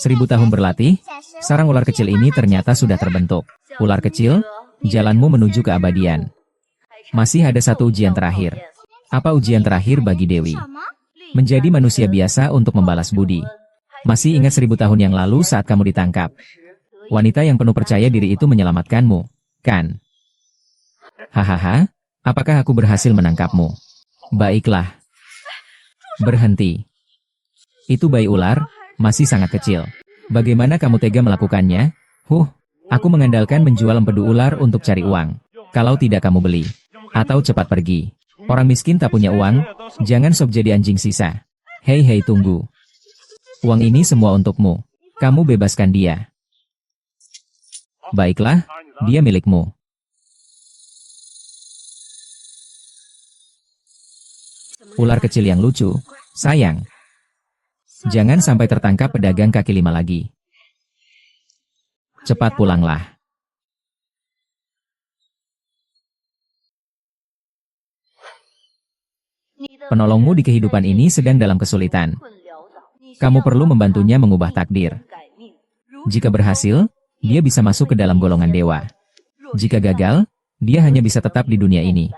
1000 tahun berlatih, sarang ular kecil ini ternyata sudah terbentuk. Ular kecil, jalanmu menuju keabadian. Masih ada satu ujian terakhir. Apa ujian terakhir bagi Dewi? Menjadi manusia biasa untuk membalas budi. Masih ingat 1000 tahun yang lalu saat kamu ditangkap? Wanita yang penuh percaya diri itu menyelamatkanmu, kan? Hahaha, apakah aku berhasil menangkapmu? Baiklah. Berhenti. Itu bayi ular, masih sangat kecil. Bagaimana kamu tega melakukannya? Aku mengandalkan menjual empedu ular untuk cari uang. Kalau tidak kamu beli. Atau cepat pergi. Orang miskin tak punya uang, jangan sok jadi anjing sisa. Hei tunggu. Uang ini semua untukmu. Kamu bebaskan dia. Baiklah, dia milikmu. Ular kecil yang lucu, sayang. Jangan sampai tertangkap pedagang kaki lima lagi. Cepat pulanglah. Penolongmu di kehidupan ini sedang dalam kesulitan. Kamu perlu membantunya mengubah takdir. Jika berhasil, dia bisa masuk ke dalam golongan dewa. Jika gagal, dia hanya bisa tetap di dunia ini.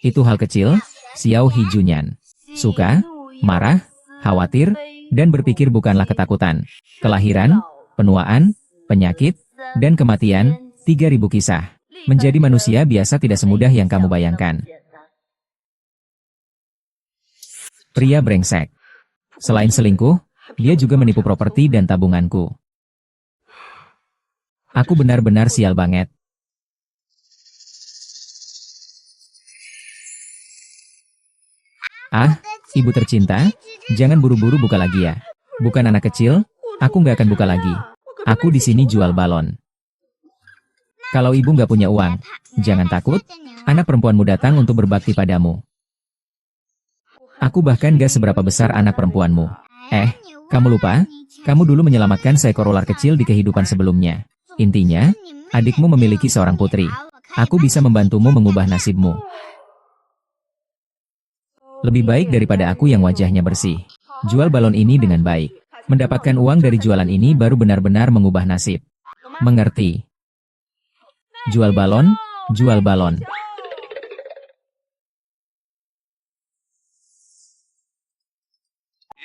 Itu hal kecil, Xiao Hijunyan. Suka, marah, khawatir, dan berpikir bukanlah ketakutan. Kelahiran, penuaan, penyakit, dan kematian, 3000 kisah. Menjadi manusia biasa tidak semudah yang kamu bayangkan. Pria brengsek. Selain selingkuh, dia juga menipu properti dan tabunganku. Aku benar-benar sial banget. Ibu tercinta, jangan buru-buru buka lagi ya. Bukan anak kecil, aku nggak akan buka lagi. Aku di sini jual balon. Kalau ibu nggak punya uang, jangan takut, anak perempuanmu datang untuk berbakti padamu. Aku bahkan gak seberapa besar anak perempuanmu. Kamu lupa? Kamu dulu menyelamatkan seekor ular kecil di kehidupan sebelumnya. Intinya, adikmu memiliki seorang putri. Aku bisa membantumu mengubah nasibmu. Lebih baik daripada aku yang wajahnya bersih. Jual balon ini dengan baik. Mendapatkan uang dari jualan ini baru benar-benar mengubah nasib. Mengerti? Jual balon, jual balon.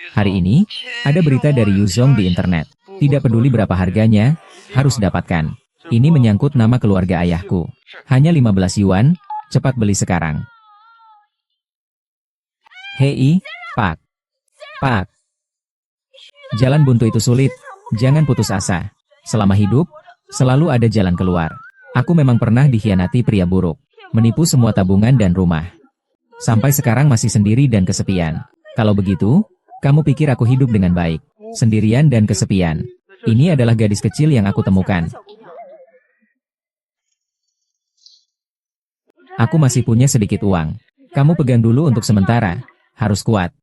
Hari ini, ada berita dari Yuzong di internet. Tidak peduli berapa harganya, harus dapatkan. Ini menyangkut nama keluarga ayahku. Hanya 15 yuan, cepat beli sekarang. Hei, Pak. Jalan buntu itu sulit, jangan putus asa. Selama hidup, selalu ada jalan keluar. Aku memang pernah dikhianati pria buruk. Menipu semua tabungan dan rumah. Sampai sekarang masih sendiri dan kesepian. Kalau begitu, kamu pikir aku hidup dengan baik, sendirian dan kesepian. Ini adalah gadis kecil yang aku temukan. Aku masih punya sedikit uang. Kamu pegang dulu untuk sementara. Harus kuat.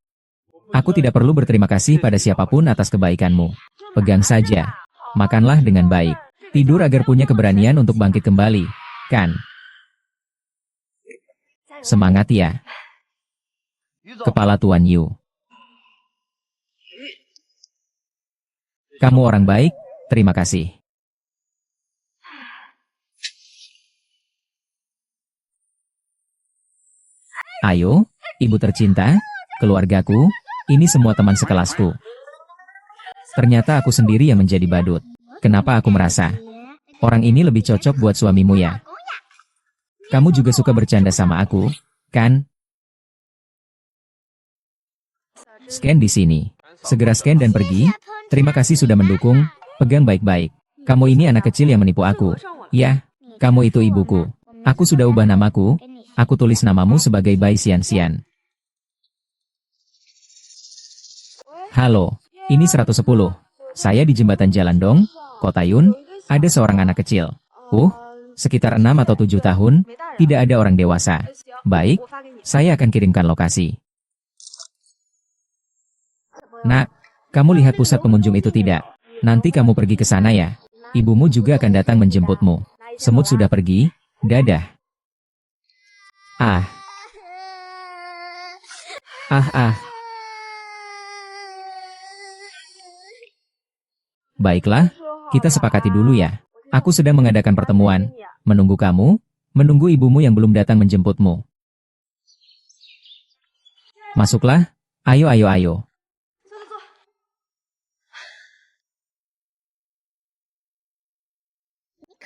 Aku tidak perlu berterima kasih pada siapapun atas kebaikanmu. Pegang saja. Makanlah dengan baik. Tidur agar punya keberanian untuk bangkit kembali. Kan? Semangat ya. Kepala Tuan Yu. Kamu orang baik, terima kasih. Ayo, ibu tercinta, keluargaku, ini semua teman sekelasku. Ternyata aku sendiri yang menjadi badut. Kenapa aku merasa orang ini lebih cocok buat suamimu ya? Kamu juga suka bercanda sama aku, kan? Scan di sini. Segera scan dan pergi. Terima kasih sudah mendukung. Pegang baik-baik. Kamu ini anak kecil yang menipu aku. Ya, kamu itu ibuku. Aku sudah ubah namaku. Aku tulis namamu sebagai Bai Xian-Xian. Halo, ini 110. Saya di jembatan Jalandong, Kota Yun, ada seorang anak kecil. Sekitar 6 atau 7 tahun, tidak ada orang dewasa. Baik, saya akan kirimkan lokasi. Nak, kamu lihat pusat pengunjung itu tidak? Nanti kamu pergi ke sana ya. Ibumu juga akan datang menjemputmu. Semut sudah pergi, dadah. Baiklah, kita sepakati dulu ya. Aku sedang mengadakan pertemuan, menunggu kamu, menunggu ibumu yang belum datang menjemputmu. Masuklah, ayo ayo ayo.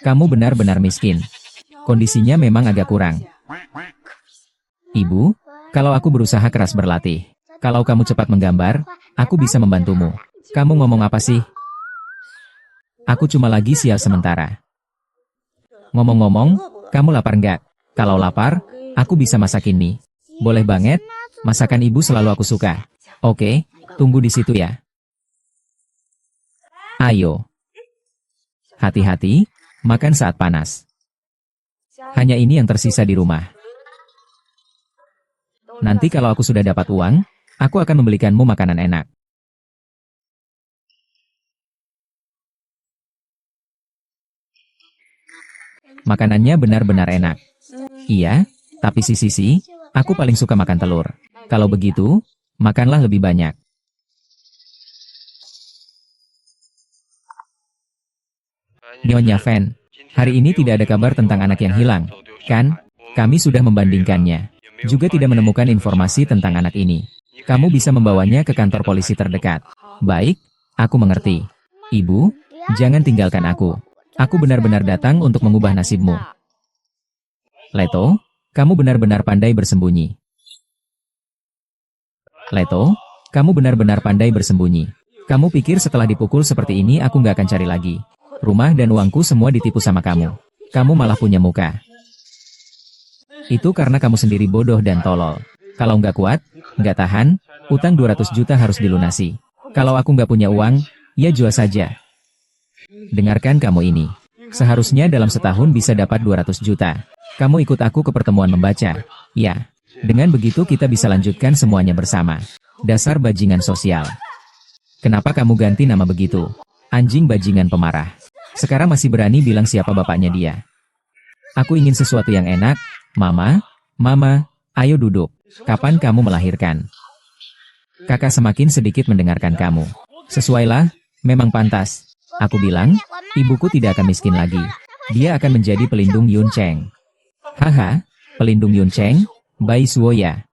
Kamu benar-benar miskin. Kondisinya memang agak kurang. Ibu, kalau aku berusaha keras berlatih, kalau kamu cepat menggambar, aku bisa membantumu. Kamu ngomong apa sih? Aku cuma lagi sial sementara. Ngomong-ngomong, kamu lapar nggak? Kalau lapar, aku bisa masakin mie. Boleh banget, masakan ibu selalu aku suka. Oke, tunggu di situ ya. Ayo. Hati-hati, makan saat panas. Hanya ini yang tersisa di rumah. Nanti kalau aku sudah dapat uang, aku akan membelikanmu makanan enak. Makanannya benar-benar enak. Iya, tapi sisi, aku paling suka makan telur. Kalau begitu, makanlah lebih banyak. Nyonya Fen, hari ini tidak ada kabar tentang anak yang hilang, kan? Kami sudah membandingkannya. Juga tidak menemukan informasi tentang anak ini. Kamu bisa membawanya ke kantor polisi terdekat. Baik, aku mengerti. Ibu, jangan tinggalkan aku. Aku benar-benar datang untuk mengubah nasibmu. Leto, kamu benar-benar pandai bersembunyi. Leto, kamu benar-benar pandai bersembunyi. Kamu pikir setelah dipukul seperti ini aku nggak akan cari lagi. Rumah dan uangku semua ditipu sama kamu. Kamu malah punya muka. Itu karena kamu sendiri bodoh dan tolol. Kalau nggak kuat, nggak tahan, utang 200 juta harus dilunasi. Kalau aku nggak punya uang, ya jual saja. Dengarkan kamu ini. Seharusnya dalam setahun bisa dapat 200 juta. Kamu ikut aku ke pertemuan membaca. Ya, dengan begitu kita bisa lanjutkan semuanya bersama. Dasar bajingan sosial. Kenapa kamu ganti nama begitu? Anjing bajingan pemarah. Sekarang masih berani bilang siapa bapaknya dia. Aku ingin sesuatu yang enak. Mama, ayo duduk. Kapan kamu melahirkan? Kakak semakin sedikit mendengarkan kamu. Sesuailah, memang pantas. Aku bilang, ibuku tidak akan miskin lagi. Dia akan menjadi pelindung Yun Cheng. Haha, pelindung Yun Cheng, Bai Suo ya.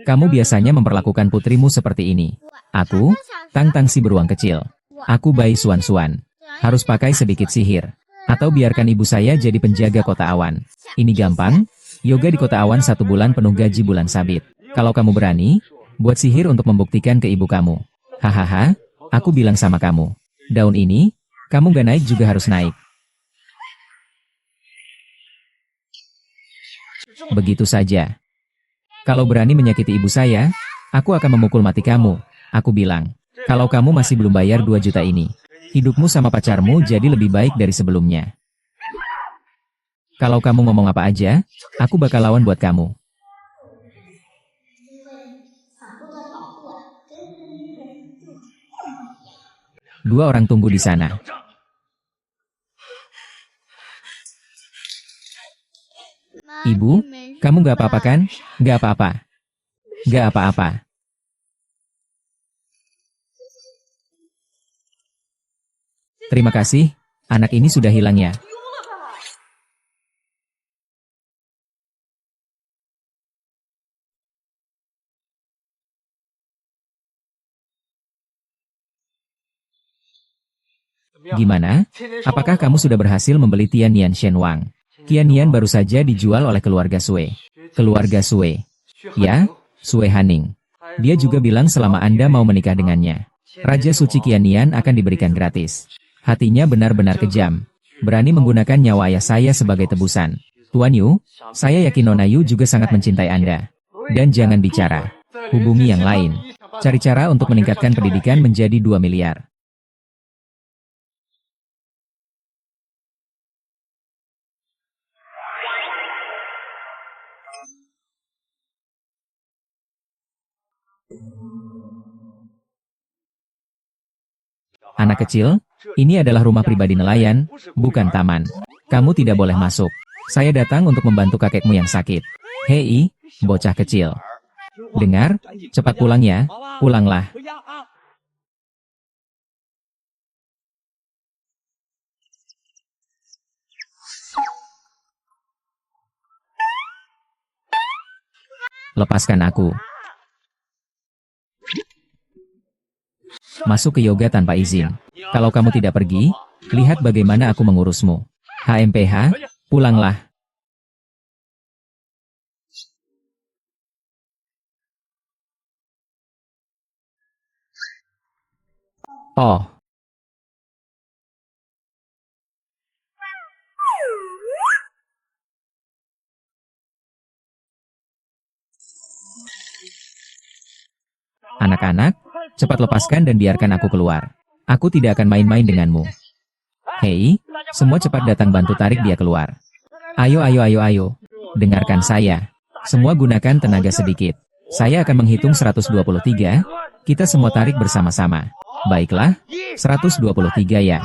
Kamu biasanya memperlakukan putrimu seperti ini. Aku, Tang si beruang kecil. Aku Bai Suan. Harus pakai sedikit sihir. Atau biarkan ibu saya jadi penjaga kota awan. Ini gampang, yoga di kota awan 1 bulan penuh gaji bulan sabit. Kalau kamu berani, buat sihir untuk membuktikan ke ibu kamu. Hahaha, aku bilang sama kamu. Daun ini, kamu gak naik juga harus naik. Begitu saja. Kalau berani menyakiti ibu saya, aku akan memukul mati kamu. Aku bilang, kalau kamu masih belum bayar 2 juta ini, hidupmu sama pacarmu jadi lebih baik dari sebelumnya. Kalau kamu ngomong apa aja, aku bakal lawan buat kamu. Dua orang tunggu di sana. Ibu, kamu gak apa-apa kan? Gak apa-apa. Gak apa-apa. Terima kasih, anak ini sudah hilang ya. Gimana? Apakah kamu sudah berhasil membeli Tian Yan Shen Wang? Tian Yan baru saja dijual oleh keluarga Sui. Keluarga Sui. Ya, Sui Haning. Dia juga bilang selama Anda mau menikah dengannya, Raja Suci Qiannian akan diberikan gratis. Hatinya benar-benar kejam. Berani menggunakan nyawa ayah saya sebagai tebusan. Tuan Yu, saya yakin Nona Yu juga sangat mencintai Anda. Dan jangan bicara. Hubungi yang lain. Cari cara untuk meningkatkan pendidikan menjadi 2 miliar. Anak kecil, ini adalah rumah pribadi nelayan, bukan taman. Kamu tidak boleh masuk. Saya datang untuk membantu kakekmu yang sakit. Hei, bocah kecil. Dengar, cepat pulang ya, pulanglah. Lepaskan aku. Masuk ke yoga tanpa izin. Kalau kamu tidak pergi, lihat bagaimana aku mengurusmu. HMPH, pulanglah. Oh. Anak-anak, cepat lepaskan dan biarkan aku keluar. Aku tidak akan main-main denganmu. Hei, semua cepat datang bantu tarik dia keluar. Ayo, ayo, ayo, ayo. Dengarkan saya. Semua gunakan tenaga sedikit. Saya akan menghitung 123. Kita semua tarik bersama-sama. Baiklah, 123 ya.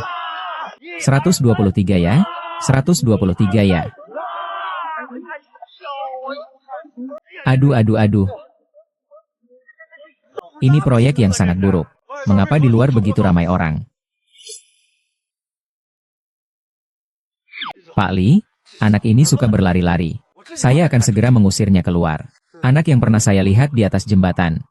123 ya. 123 ya. Aduh, aduh, aduh. Ini proyek yang sangat buruk. Mengapa di luar begitu ramai orang? Pak Li, anak ini suka berlari-lari. Saya akan segera mengusirnya keluar. Anak yang pernah saya lihat di atas jembatan.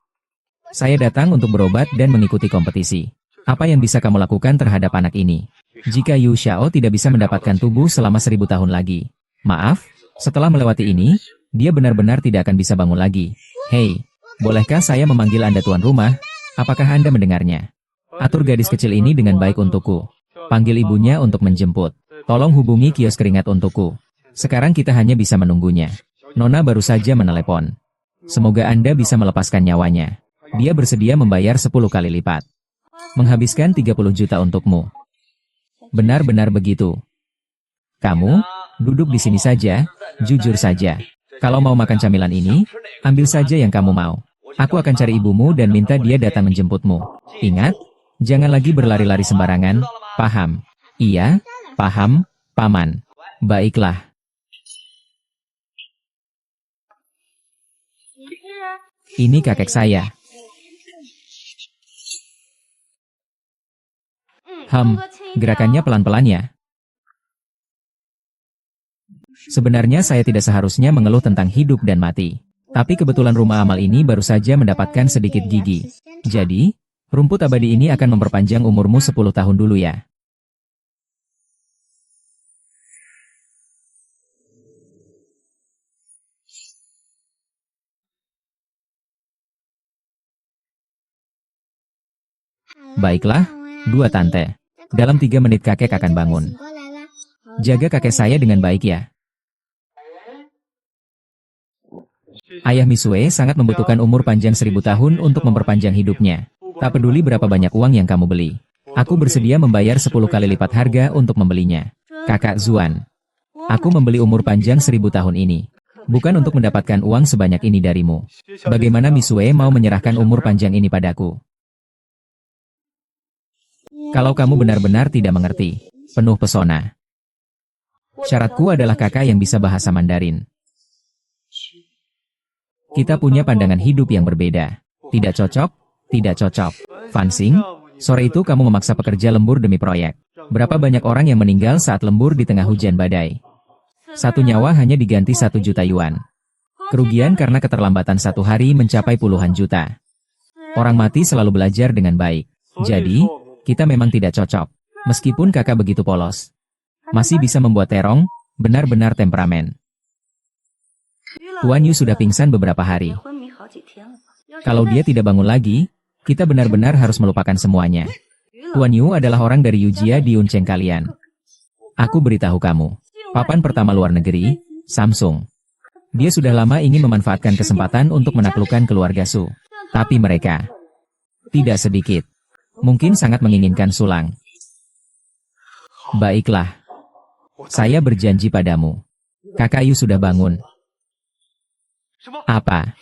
Saya datang untuk berobat dan mengikuti kompetisi. Apa yang bisa kamu lakukan terhadap anak ini? Jika Yu Xiao tidak bisa mendapatkan tubuh selama 1000 tahun lagi. Maaf, setelah melewati ini, dia benar-benar tidak akan bisa bangun lagi. Hei, bolehkah saya memanggil Anda tuan rumah? Apakah Anda mendengarnya? Atur gadis kecil ini dengan baik untukku. Panggil ibunya untuk menjemput. Tolong hubungi kios keringat untukku. Sekarang kita hanya bisa menunggunya. Nona baru saja menelepon. Semoga Anda bisa melepaskan nyawanya. Dia bersedia membayar 10 kali lipat. Menghabiskan 30 juta untukmu. Benar-benar begitu. Kamu, duduk di sini saja, jujur saja. Kalau mau makan camilan ini, ambil saja yang kamu mau. Aku akan cari ibumu dan minta dia datang menjemputmu. Ingat, jangan lagi berlari-lari sembarangan, paham? Iya, paham, Paman. Baiklah. Ini kakek saya. Gerakannya pelan-pelan ya. Sebenarnya saya tidak seharusnya mengeluh tentang hidup dan mati. Tapi kebetulan rumah amal ini baru saja mendapatkan sedikit gigi. Jadi, rumput abadi ini akan memperpanjang umurmu 10 tahun dulu ya. Baiklah, 2 tante. Dalam 3 menit kakek akan bangun. Jaga kakek saya dengan baik ya. Ayah Misue sangat membutuhkan umur panjang 1000 tahun untuk memperpanjang hidupnya. Tak peduli berapa banyak uang yang kamu beli. Aku bersedia membayar 10 kali lipat harga untuk membelinya. Kakak Zuan. Aku membeli umur panjang 1000 tahun ini. Bukan untuk mendapatkan uang sebanyak ini darimu. Bagaimana Misue mau menyerahkan umur panjang ini padaku? Kalau kamu benar-benar tidak mengerti. Penuh pesona. Syaratku adalah kakak yang bisa bahasa Mandarin. Kita punya pandangan hidup yang berbeda. Tidak cocok? Tidak cocok. Fansing, sore itu kamu memaksa pekerja lembur demi proyek. Berapa banyak orang yang meninggal saat lembur di tengah hujan badai? 1 nyawa hanya diganti 1 juta yuan. Kerugian karena keterlambatan 1 hari mencapai puluhan juta. Orang mati selalu belajar dengan baik. Jadi, kita memang tidak cocok. Meskipun kakak begitu polos. Masih bisa membuat terong, benar-benar temperamen. Tuan Yu sudah pingsan beberapa hari. Kalau dia tidak bangun lagi, kita benar-benar harus melupakan semuanya. Tuan Yu adalah orang dari Yujia di Unceng kalian. Aku beritahu kamu. Papan pertama luar negeri, Samsung. Dia sudah lama ingin memanfaatkan kesempatan untuk menaklukkan keluarga Su. Tapi mereka tidak sedikit. Mungkin sangat menginginkan Sulang. Baiklah. Saya berjanji padamu. Kakak Yu sudah bangun. Apa?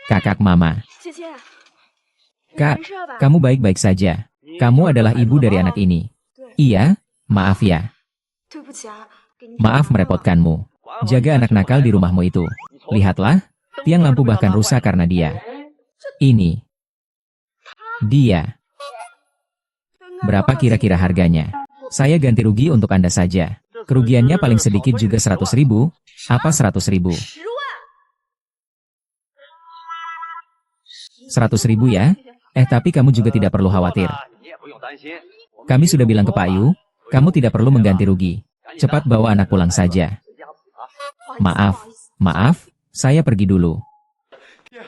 Kakak Mama. Kak, kamu baik-baik saja. Kamu adalah ibu dari anak ini. Iya, maaf ya. Maaf merepotkanmu. Jaga anak nakal di rumahmu itu. Lihatlah, tiang lampu bahkan rusak karena dia. Ini. Dia. Berapa kira-kira harganya? Saya ganti rugi untuk Anda saja. Kerugiannya paling sedikit juga 100.000. Apa 100.000? 100.000 ya? Tapi kamu juga tidak perlu khawatir. Kami sudah bilang ke Pak Yu, kamu tidak perlu mengganti rugi. Cepat bawa anak pulang saja. Maaf, saya pergi dulu.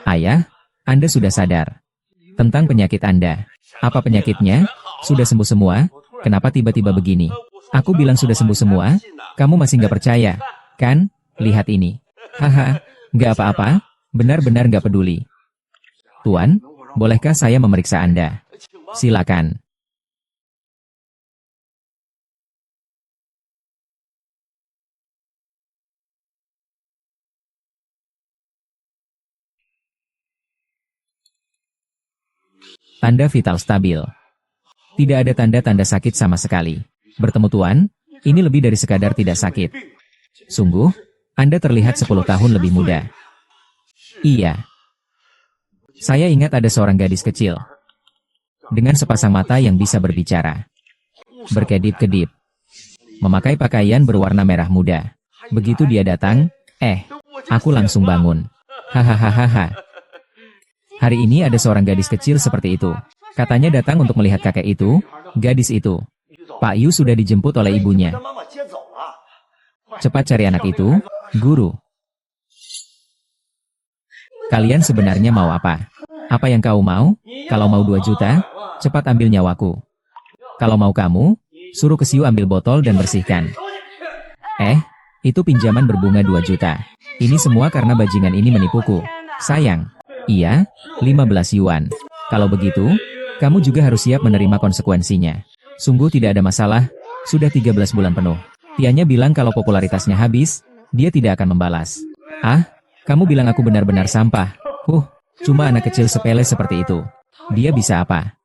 Ayah, Anda sudah sadar tentang penyakit Anda. Apa penyakitnya? Sudah sembuh semua? Kenapa tiba-tiba begini? Aku bilang sudah sembuh semua, kamu masih nggak percaya, kan? Lihat ini. Haha, nggak apa-apa, benar-benar nggak peduli. Tuan, bolehkah saya memeriksa Anda? Silakan. Tanda vital stabil. Tidak ada tanda-tanda sakit sama sekali. Bertemu Tuan, ini lebih dari sekadar tidak sakit. Sungguh, Anda terlihat 10 tahun lebih muda. Iya. Saya ingat ada seorang gadis kecil. Dengan sepasang mata yang bisa berbicara. Berkedip-kedip. Memakai pakaian berwarna merah muda. Begitu dia datang, aku langsung bangun. Hahaha. Hari ini ada seorang gadis kecil seperti itu. Katanya datang untuk melihat kakek itu, gadis itu. Pak Yu sudah dijemput oleh ibunya. Cepat cari anak itu, guru. Kalian sebenarnya mau apa? Apa yang kau mau? Kalau mau 2 juta, cepat ambil nyawaku. Kalau mau kamu, suruh ke Siu ambil botol dan bersihkan. Itu pinjaman berbunga 2 juta. Ini semua karena bajingan ini menipuku. Sayang. Iya, 15 yuan. Kalau begitu, kamu juga harus siap menerima konsekuensinya. Sungguh tidak ada masalah, sudah 13 bulan penuh. Tianya bilang kalau popularitasnya habis, dia tidak akan membalas. Kamu bilang aku benar-benar sampah. Cuma anak kecil sepele seperti itu. Dia bisa apa?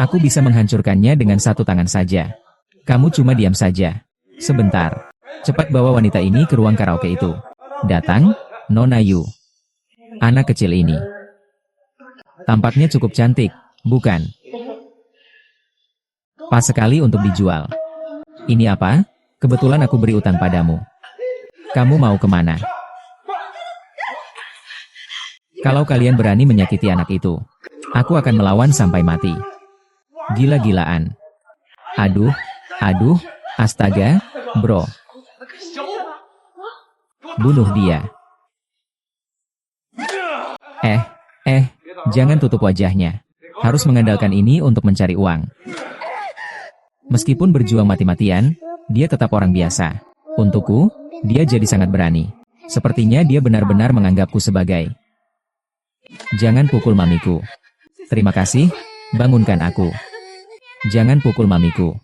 Aku bisa menghancurkannya dengan 1 tangan saja. Kamu cuma diam saja. Sebentar. Cepat bawa wanita ini ke ruang karaoke itu. Datang, Nona Yu. Anak kecil ini. Tampaknya cukup cantik, bukan? Pas sekali untuk dijual. Ini apa? Kebetulan aku beri utang padamu. Kamu mau kemana? Kalau kalian berani menyakiti anak itu, aku akan melawan sampai mati. Gila-gilaan. Aduh, astaga, bro. Bunuh dia. Jangan tutup wajahnya. Harus mengandalkan ini untuk mencari uang. Meskipun berjuang mati-matian, dia tetap orang biasa. Untukku, dia jadi sangat berani. Sepertinya dia benar-benar menganggapku sebagai... Jangan pukul mamiku. Terima kasih, bangunkan aku. Jangan pukul mamiku.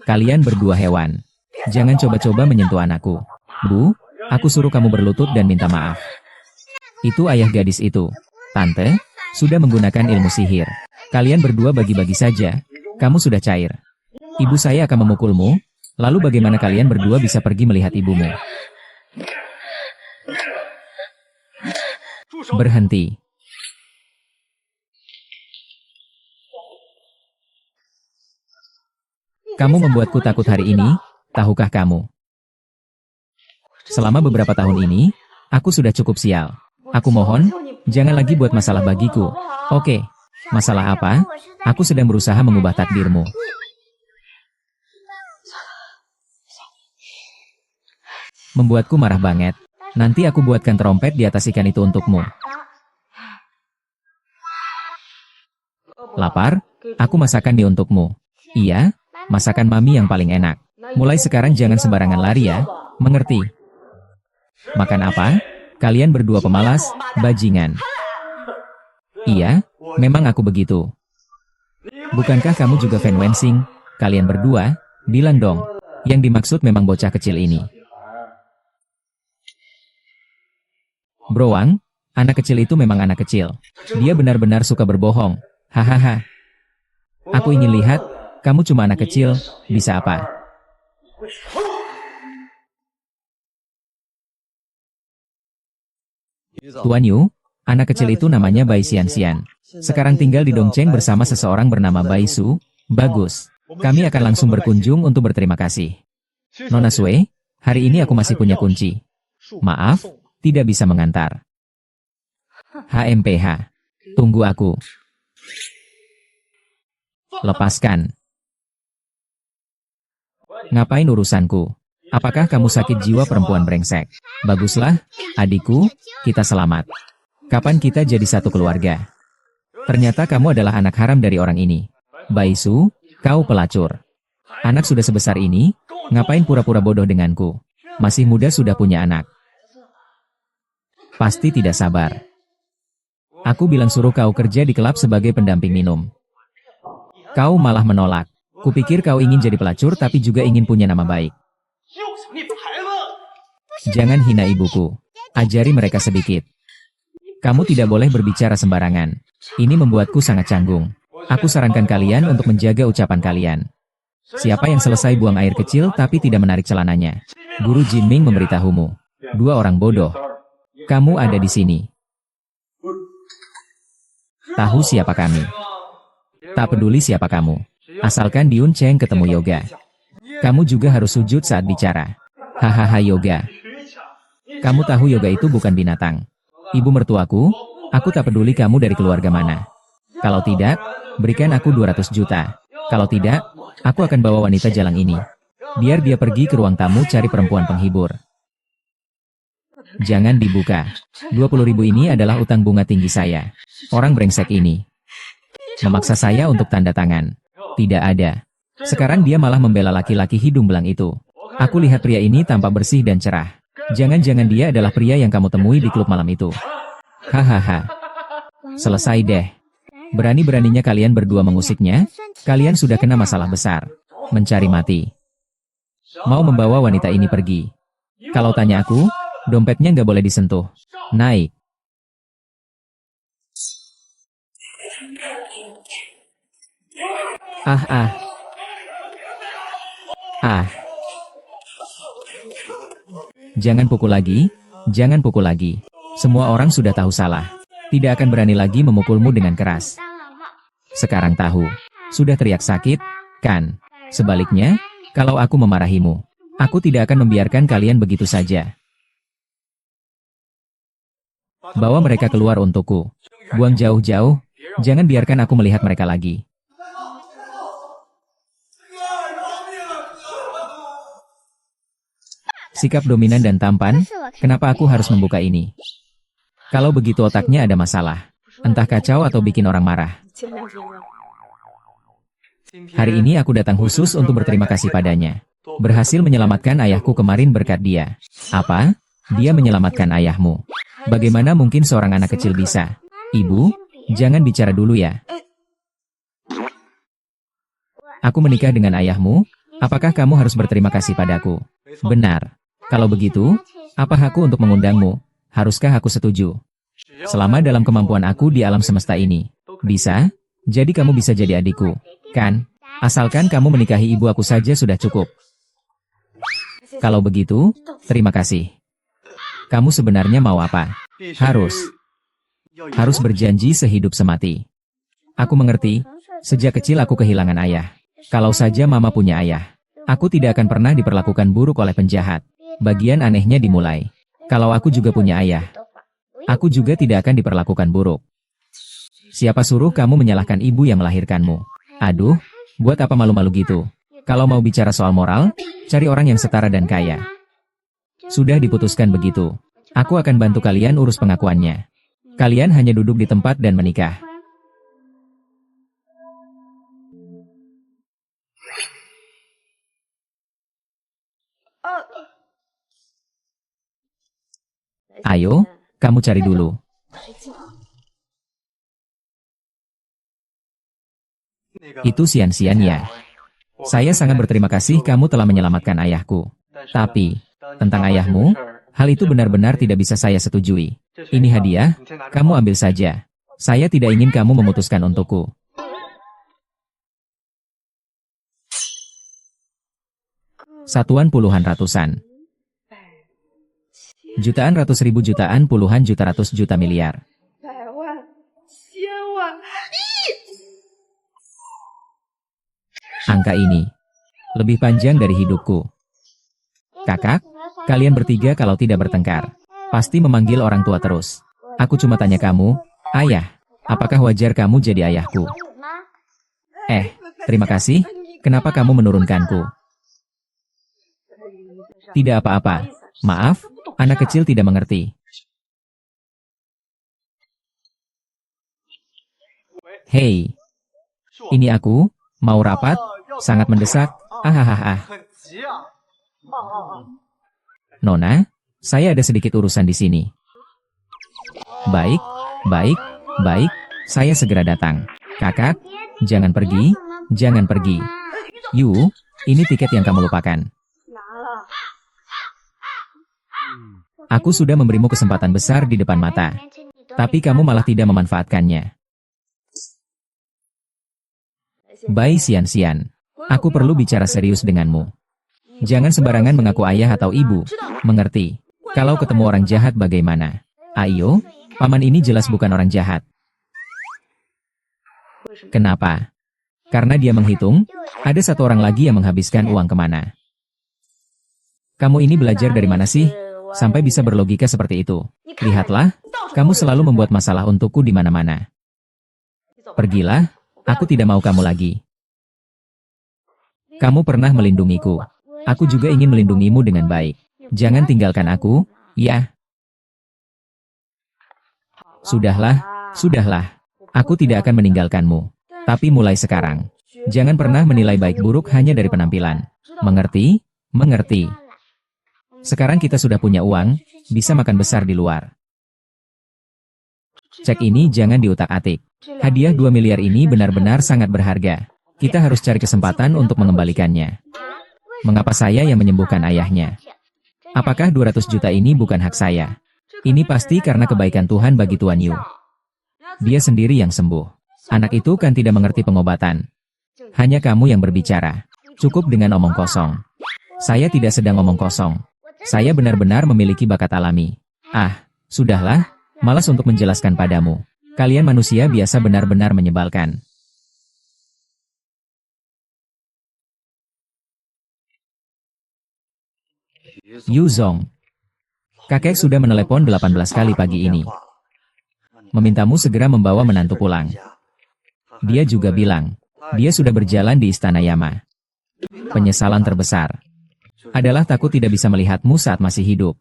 Kalian berdua hewan. Jangan coba-coba menyentuh anakku. Bu, aku suruh kamu berlutut dan minta maaf. Itu ayah gadis itu. Tante, sudah menggunakan ilmu sihir. Kalian berdua bagi-bagi saja. Kamu sudah cair. Ibu saya akan memukulmu. Lalu bagaimana kalian berdua bisa pergi melihat ibumu? Berhenti. Kamu membuatku takut hari ini, tahukah kamu? Selama beberapa tahun ini, aku sudah cukup sial. Aku mohon, jangan lagi buat masalah bagiku. Oke, masalah apa? Aku sedang berusaha mengubah takdirmu. Membuatku marah banget. Nanti aku buatkan trompet di atas ikan itu untukmu. Lapar? Aku masakan di untukmu. Iya, masakan mami yang paling enak. Mulai sekarang jangan sembarangan lari ya, mengerti? Makan apa? Kalian berdua pemalas, bajingan. Iya, memang aku begitu. Bukankah kamu juga fan Wensing? Kalian berdua, bilang dong. Yang dimaksud memang bocah kecil ini. Bro Wang, anak kecil itu memang anak kecil. Dia benar-benar suka berbohong. Hahaha. Aku ingin lihat, kamu cuma anak kecil, bisa apa? Tuan Yu, anak kecil itu namanya Bai Xian-Xian. Sekarang tinggal di Dongcheng bersama seseorang bernama Bai Su. Bagus. Kami akan langsung berkunjung untuk berterima kasih. Nona Sue, hari ini aku masih punya kunci. Maaf, tidak bisa mengantar. HMPH. Tunggu aku. Lepaskan. Ngapain urusanku? Apakah kamu sakit jiwa perempuan brengsek? Baguslah, adikku, kita selamat. Kapan kita jadi satu keluarga? Ternyata kamu adalah anak haram dari orang ini. Baisu, kau pelacur. Anak sudah sebesar ini, ngapain pura-pura bodoh denganku? Masih muda sudah punya anak. Pasti tidak sabar. Aku bilang suruh kau kerja di klub sebagai pendamping minum. Kau malah menolak. Kupikir kau ingin jadi pelacur tapi juga ingin punya nama baik. Jangan hina ibuku. Ajari mereka sedikit. Kamu tidak boleh berbicara sembarangan. Ini membuatku sangat canggung. Aku sarankan kalian untuk menjaga ucapan kalian. Siapa yang selesai buang air kecil tapi tidak menarik celananya? Guru Jinming memberitahumu. Dua orang bodoh. Kamu ada di sini. Tahu siapa kami? Tak peduli siapa kamu. Asalkan Diun Cheng ketemu Yoga. Kamu juga harus sujud saat bicara. Hahaha Yoga. Kamu tahu Yoga itu bukan binatang. Ibu mertuaku, aku tak peduli kamu dari keluarga mana. Kalau tidak, berikan aku 200 juta. Kalau tidak, aku akan bawa wanita jalang ini. Biar dia pergi ke ruang tamu cari perempuan penghibur. Jangan dibuka. 20.000 ini adalah utang bunga tinggi saya. Orang brengsek ini memaksa saya untuk tanda tangan. Tidak ada. Sekarang dia malah membela laki-laki hidung belang itu. Aku lihat pria ini tampak bersih dan cerah. Jangan-jangan dia adalah pria yang kamu temui di klub malam itu. Hahaha. Selesai deh. Berani-beraninya kalian berdua mengusiknya, kalian sudah kena masalah besar. Mencari mati. Mau membawa wanita ini pergi. Kalau tanya aku, dompetnya nggak boleh disentuh. Naik. Ah. Jangan pukul lagi, jangan pukul lagi. Semua orang sudah tahu salah. Tidak akan berani lagi memukulmu dengan keras. Sekarang tahu. Sudah teriak sakit, kan? Sebaliknya, kalau aku memarahimu, aku tidak akan membiarkan kalian begitu saja. Bawa mereka keluar untukku. Buang jauh-jauh, jangan biarkan aku melihat mereka lagi. Sikap dominan dan tampan, kenapa aku harus membuka ini? Kalau begitu otaknya ada masalah. Entah kacau atau bikin orang marah. Hari ini aku datang khusus untuk berterima kasih padanya. Berhasil menyelamatkan ayahku kemarin berkat dia. Apa? Dia menyelamatkan ayahmu. Bagaimana mungkin seorang anak kecil bisa? Ibu, jangan bicara dulu ya. Aku menikah dengan ayahmu, apakah kamu harus berterima kasih padaku? Benar. Kalau begitu, apa hakku untuk mengundangmu? Haruskah aku setuju? Selama dalam kemampuan aku di alam semesta ini. Bisa? Jadi kamu bisa jadi adikku, kan? Asalkan kamu menikahi ibu aku saja sudah cukup. Kalau begitu, terima kasih. Kamu sebenarnya mau apa? Harus berjanji sehidup semati. Aku mengerti, sejak kecil aku kehilangan ayah. Kalau saja mama punya ayah, aku tidak akan pernah diperlakukan buruk oleh penjahat. Bagian anehnya dimulai. Kalau aku juga punya ayah, aku juga tidak akan diperlakukan buruk. Siapa suruh kamu menyalahkan ibu yang melahirkanmu? Aduh, buat apa malu-malu gitu? Kalau mau bicara soal moral, cari orang yang setara dan kaya. Sudah diputuskan begitu. Aku akan bantu kalian urus pengakuannya. Kalian hanya duduk di tempat dan menikah. Ayo, kamu cari dulu. Itu Xian-Xian ya. Saya sangat berterima kasih kamu telah menyelamatkan ayahku. Tapi, tentang ayahmu, hal itu benar-benar tidak bisa saya setujui. Ini hadiah, kamu ambil saja. Saya tidak ingin kamu memutuskan untukku. Satuan puluhan ratusan. Jutaan ratus ribu jutaan puluhan juta ratus juta miliar. Angka ini lebih panjang dari hidupku. Kakak, kalian bertiga kalau tidak bertengkar, pasti memanggil orang tua terus. Aku cuma tanya kamu, ayah, apakah wajar kamu jadi ayahku? Terima kasih, kenapa kamu menurunkanku? Tidak apa-apa, maaf, anak kecil tidak mengerti. Hei, ini aku, mau rapat, sangat mendesak, Nona, saya ada sedikit urusan di sini. Baik, saya segera datang. Kakak, jangan pergi, jangan pergi. Yu, ini tiket yang kamu lupakan. Aku sudah memberimu kesempatan besar di depan mata, tapi kamu malah tidak memanfaatkannya. Bai Xian-Xian, aku perlu bicara serius denganmu. Jangan sembarangan mengaku ayah atau ibu, mengerti? Kalau ketemu orang jahat bagaimana? Ayo, paman ini jelas bukan orang jahat. Kenapa? Karena dia menghitung, ada satu orang lagi yang menghabiskan uang kemana. Kamu ini belajar dari mana sih? Sampai bisa berlogika seperti itu. Lihatlah, kamu selalu membuat masalah untukku di mana-mana. Pergilah, aku tidak mau kamu lagi. Kamu pernah melindungiku. Aku juga ingin melindungimu dengan baik. Jangan tinggalkan aku, ya. Sudahlah. Aku tidak akan meninggalkanmu. Tapi mulai sekarang, jangan pernah menilai baik buruk hanya dari penampilan. Mengerti? Mengerti. Sekarang kita sudah punya uang, bisa makan besar di luar. Cek ini jangan diutak-atik. Hadiah 2 miliar ini benar-benar sangat berharga. Kita harus cari kesempatan untuk mengembalikannya. Mengapa saya yang menyembuhkan ayahnya? Apakah 200 juta ini bukan hak saya? Ini pasti karena kebaikan Tuhan bagi Tuan Yu. Dia sendiri yang sembuh. Anak itu kan tidak mengerti pengobatan. Hanya kamu yang berbicara. Cukup dengan omong kosong. Saya tidak sedang omong kosong. Saya benar-benar memiliki bakat alami. Sudahlah, malas untuk menjelaskan padamu. Kalian manusia biasa benar-benar menyebalkan. Yu Zong. Kakek sudah menelepon 18 kali pagi ini. Memintamu segera membawa menantu pulang. Dia juga bilang, dia sudah berjalan di Istana Yama. Penyesalan terbesar adalah takut tidak bisa melihatmu saat masih hidup.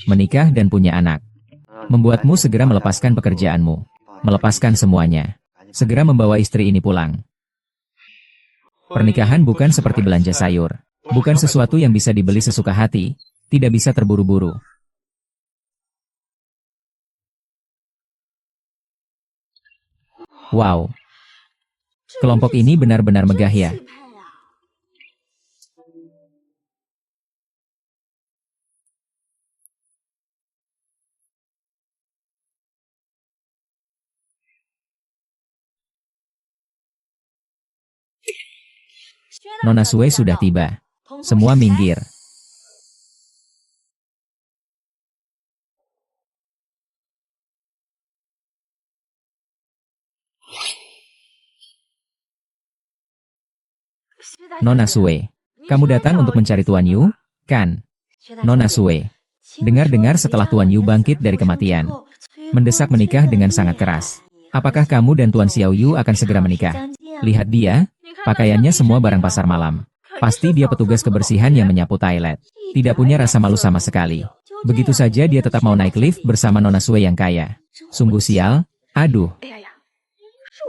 Menikah dan punya anak. Membuatmu segera melepaskan pekerjaanmu. Melepaskan semuanya. Segera membawa istri ini pulang. Pernikahan bukan seperti belanja sayur. Bukan sesuatu yang bisa dibeli sesuka hati. Tidak bisa terburu-buru. Wow. Kelompok ini benar-benar megah ya. Nona Sue sudah tiba. Semua minggir. Nona Sue, kamu datang untuk mencari Tuan Yu, kan? Nona Sue, dengar-dengar setelah Tuan Yu bangkit dari kematian, mendesak menikah dengan sangat keras. Apakah kamu dan Tuan Xiao Yu akan segera menikah? Lihat dia, pakaiannya semua barang pasar malam. Pasti dia petugas kebersihan yang menyapu toilet. Tidak punya rasa malu sama sekali. Begitu saja dia tetap mau naik lift bersama Nona Sue yang kaya. Sungguh sial, aduh.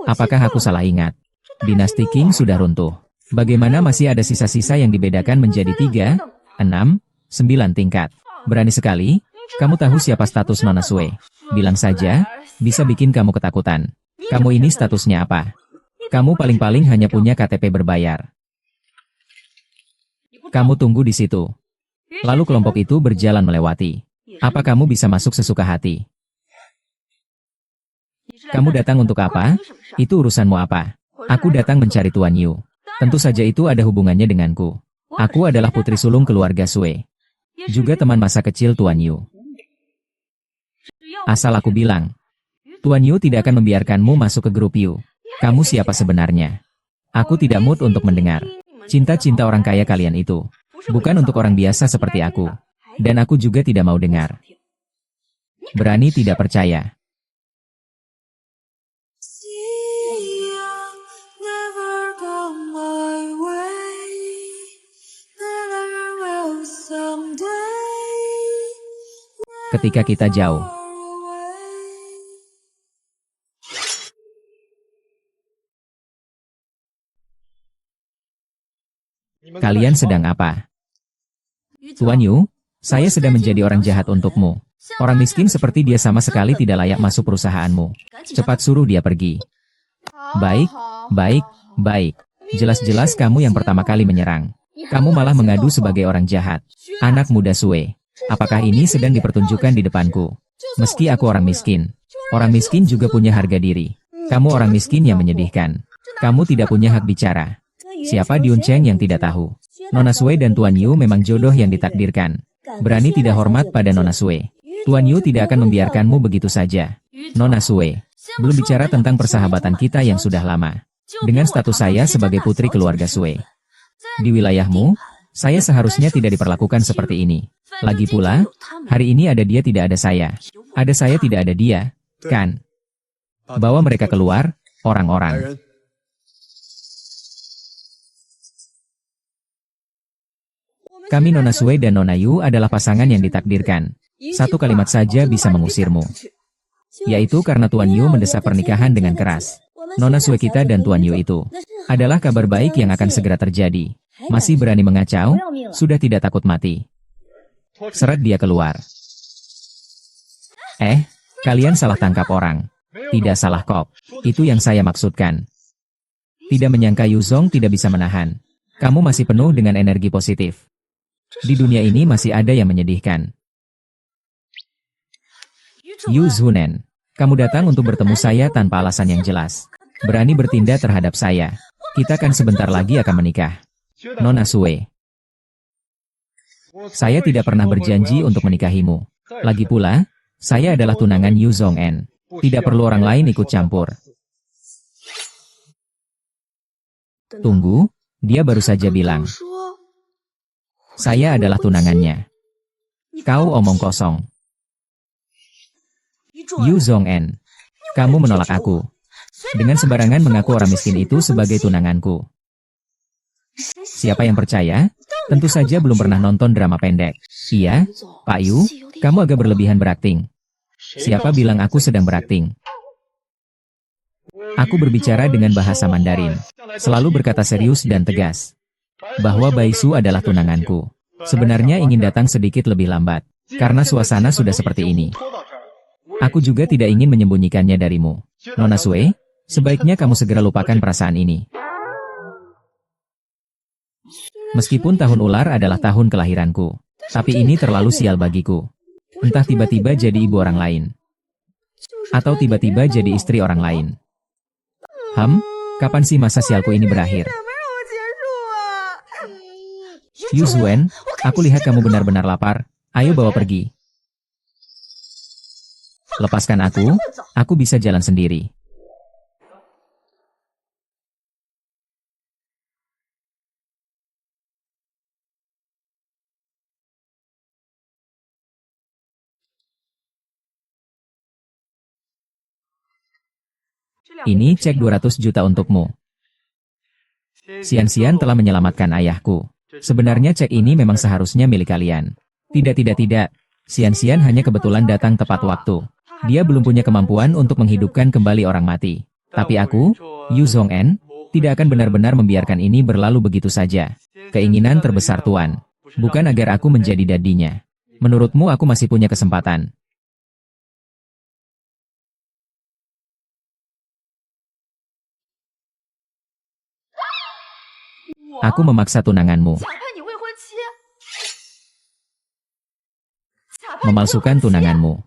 Apakah aku salah ingat? Dinasti Qing sudah runtuh. Bagaimana masih ada sisa-sisa yang dibedakan menjadi 3, 6, 9 tingkat? Berani sekali, kamu tahu siapa status Nona Sue? Bilang saja, bisa bikin kamu ketakutan. Kamu ini statusnya apa? Kamu paling-paling hanya punya KTP berbayar. Kamu tunggu di situ. Lalu kelompok itu berjalan melewati. Apa kamu bisa masuk sesuka hati? Kamu datang untuk apa? Itu urusanmu apa? Aku datang mencari Tuan Yu. Tentu saja itu ada hubungannya denganku. Aku adalah putri sulung keluarga Sue. Juga teman masa kecil Tuan Yu. Asal aku bilang, Tuan Yu tidak akan membiarkanmu masuk ke grup Yu. Kamu siapa sebenarnya? Aku tidak mood untuk mendengar. Cinta-cinta orang kaya kalian itu. Bukan untuk orang biasa seperti aku. Dan aku juga tidak mau dengar. Berani tidak percaya. Ketika kita jauh. Kalian sedang apa? Tuan Yu, saya sedang menjadi orang jahat untukmu. Orang miskin seperti dia sama sekali tidak layak masuk perusahaanmu. Cepat suruh dia pergi. Baik, baik, baik. Jelas-jelas kamu yang pertama kali menyerang. Kamu malah mengadu sebagai orang jahat. Anak muda Sue. Apakah ini sedang dipertunjukkan di depanku? Meski aku orang miskin. Orang miskin juga punya harga diri. Kamu orang miskin yang menyedihkan. Kamu tidak punya hak bicara. Siapa Diun Cheng yang tidak tahu? Nona Sue dan Tuan Yu memang jodoh yang ditakdirkan. Berani tidak hormat pada Nona Sue. Tuan Yu tidak akan membiarkanmu begitu saja. Nona Sue. Belum bicara tentang persahabatan kita yang sudah lama. Dengan status saya sebagai putri keluarga Sue. Di wilayahmu, saya seharusnya tidak diperlakukan seperti ini. Lagi pula, hari ini ada dia tidak ada saya. Ada saya tidak ada dia, kan? Bawa mereka keluar, orang-orang. Kami Nona Sue dan Nona Yu adalah pasangan yang ditakdirkan. Satu kalimat saja bisa mengusirmu. Yaitu karena Tuan Yu mendesak pernikahan dengan keras. Nona Sue kita dan Tuan Yu itu adalah kabar baik yang akan segera terjadi. Masih berani mengacau? Sudah tidak takut mati. Seret dia keluar. Kalian salah tangkap orang. Tidak salah kok. Itu yang saya maksudkan. Tidak menyangka Yu Zong tidak bisa menahan. Kamu masih penuh dengan energi positif. Di dunia ini masih ada yang menyedihkan. Yu Zunen, kamu datang untuk bertemu saya tanpa alasan yang jelas. Berani bertindak terhadap saya. Kita kan sebentar lagi akan menikah. Nona Sue. Saya tidak pernah berjanji untuk menikahimu. Lagi pula, saya adalah tunangan Yu Zong-en. Tidak perlu orang lain ikut campur. Tunggu, dia baru saja bilang. Saya adalah tunangannya. Kau omong kosong. Yu Zong-en, kamu menolak aku. Dengan sembarangan mengaku orang miskin itu sebagai tunanganku. Siapa yang percaya? Tentu saja belum pernah nonton drama pendek. Iya, Pak Yu, kamu agak berlebihan berakting. Siapa bilang aku sedang berakting? Aku berbicara dengan bahasa Mandarin. Selalu berkata serius dan tegas. Bahwa Bai Su adalah tunanganku. Sebenarnya ingin datang sedikit lebih lambat. Karena suasana sudah seperti ini. Aku juga tidak ingin menyembunyikannya darimu. Nona Sue, sebaiknya kamu segera lupakan perasaan ini. Meskipun tahun ular adalah tahun kelahiranku, tapi ini terlalu sial bagiku. Entah tiba-tiba jadi ibu orang lain, atau tiba-tiba jadi istri orang lain. Kapan sih masa sialku ini berakhir? Yu Zuen, aku lihat kamu benar-benar lapar. Ayo bawa pergi. Lepaskan aku bisa jalan sendiri. Ini cek 200 juta untukmu. Xian telah menyelamatkan ayahku. Sebenarnya cek ini memang seharusnya milik kalian. Tidak. Xian hanya kebetulan datang tepat waktu. Dia belum punya kemampuan untuk menghidupkan kembali orang mati. Tapi aku, Yu Zong-en, tidak akan benar-benar membiarkan ini berlalu begitu saja. Keinginan terbesar Tuan, bukan agar aku menjadi dadinya. Menurutmu aku masih punya kesempatan? Aku memaksa tunanganmu. Memalsukan tunanganmu.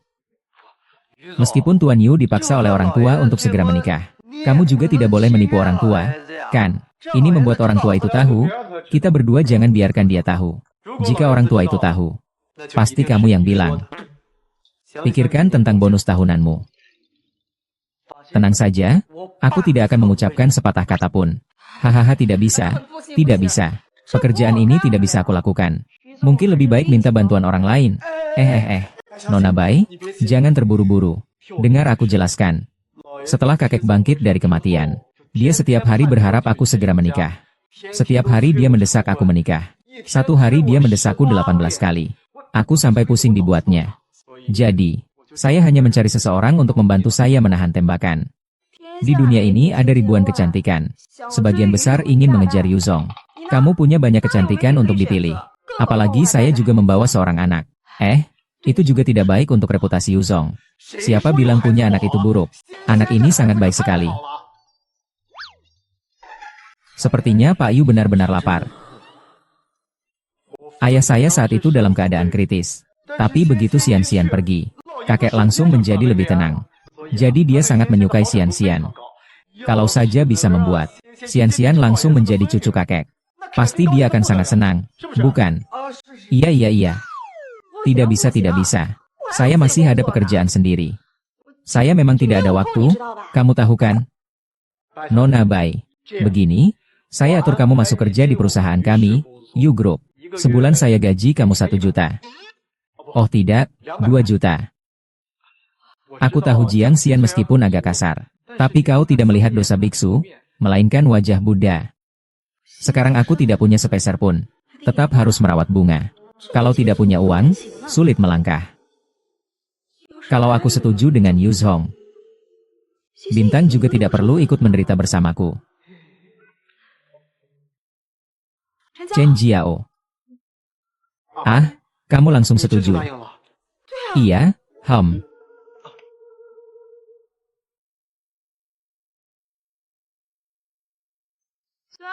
Meskipun Tuan Yu dipaksa oleh orang tua untuk segera menikah, kamu juga tidak boleh menipu orang tua, kan? Ini membuat orang tua itu tahu, kita berdua jangan biarkan dia tahu. Jika orang tua itu tahu, pasti kamu yang bilang. Pikirkan tentang bonus tahunanmu. Tenang saja, aku tidak akan mengucapkan sepatah kata pun. Hahaha, tidak bisa. Pekerjaan ini tidak bisa aku lakukan. Mungkin lebih baik minta bantuan orang lain. Nona Bai, jangan terburu-buru. Dengar aku jelaskan. Setelah kakek bangkit dari kematian, dia setiap hari berharap aku segera menikah. Setiap hari dia mendesak aku menikah. Satu hari dia mendesakku 18 kali. Aku sampai pusing dibuatnya. Jadi, saya hanya mencari seseorang untuk membantu saya menahan tembakan. Di dunia ini ada ribuan kecantikan. Sebagian besar ingin mengejar Yuzong. Kamu punya banyak kecantikan untuk dipilih. Apalagi saya juga membawa seorang anak. Itu juga tidak baik untuk reputasi Yuzong. Siapa bilang punya anak itu buruk? Anak ini sangat baik sekali. Sepertinya Pak Yu benar-benar lapar. Ayah saya saat itu dalam keadaan kritis. Tapi begitu Xian-Xian pergi, kakek langsung menjadi lebih tenang. Jadi dia sangat menyukai Xian-Xian. Kalau saja bisa membuat Xian-Xian langsung menjadi cucu kakek, pasti dia akan sangat senang, bukan? Iya. Tidak bisa. Saya masih ada pekerjaan sendiri. Saya memang tidak ada waktu, kamu tahu kan? Nona Bai, begini, saya atur kamu masuk kerja di perusahaan kami, Yu Group. Sebulan saya gaji kamu 1 juta. Oh tidak, 2 juta. Aku tahu Jiang Xian meskipun agak kasar. Tapi kau tidak melihat dosa biksu, melainkan wajah Buddha. Sekarang aku tidak punya sepeser pun. Tetap harus merawat bunga. Kalau tidak punya uang, sulit melangkah. Kalau aku setuju dengan Yu Zhong, Bintang juga tidak perlu ikut menderita bersamaku. Chen Jiao. Kamu langsung setuju? Iya,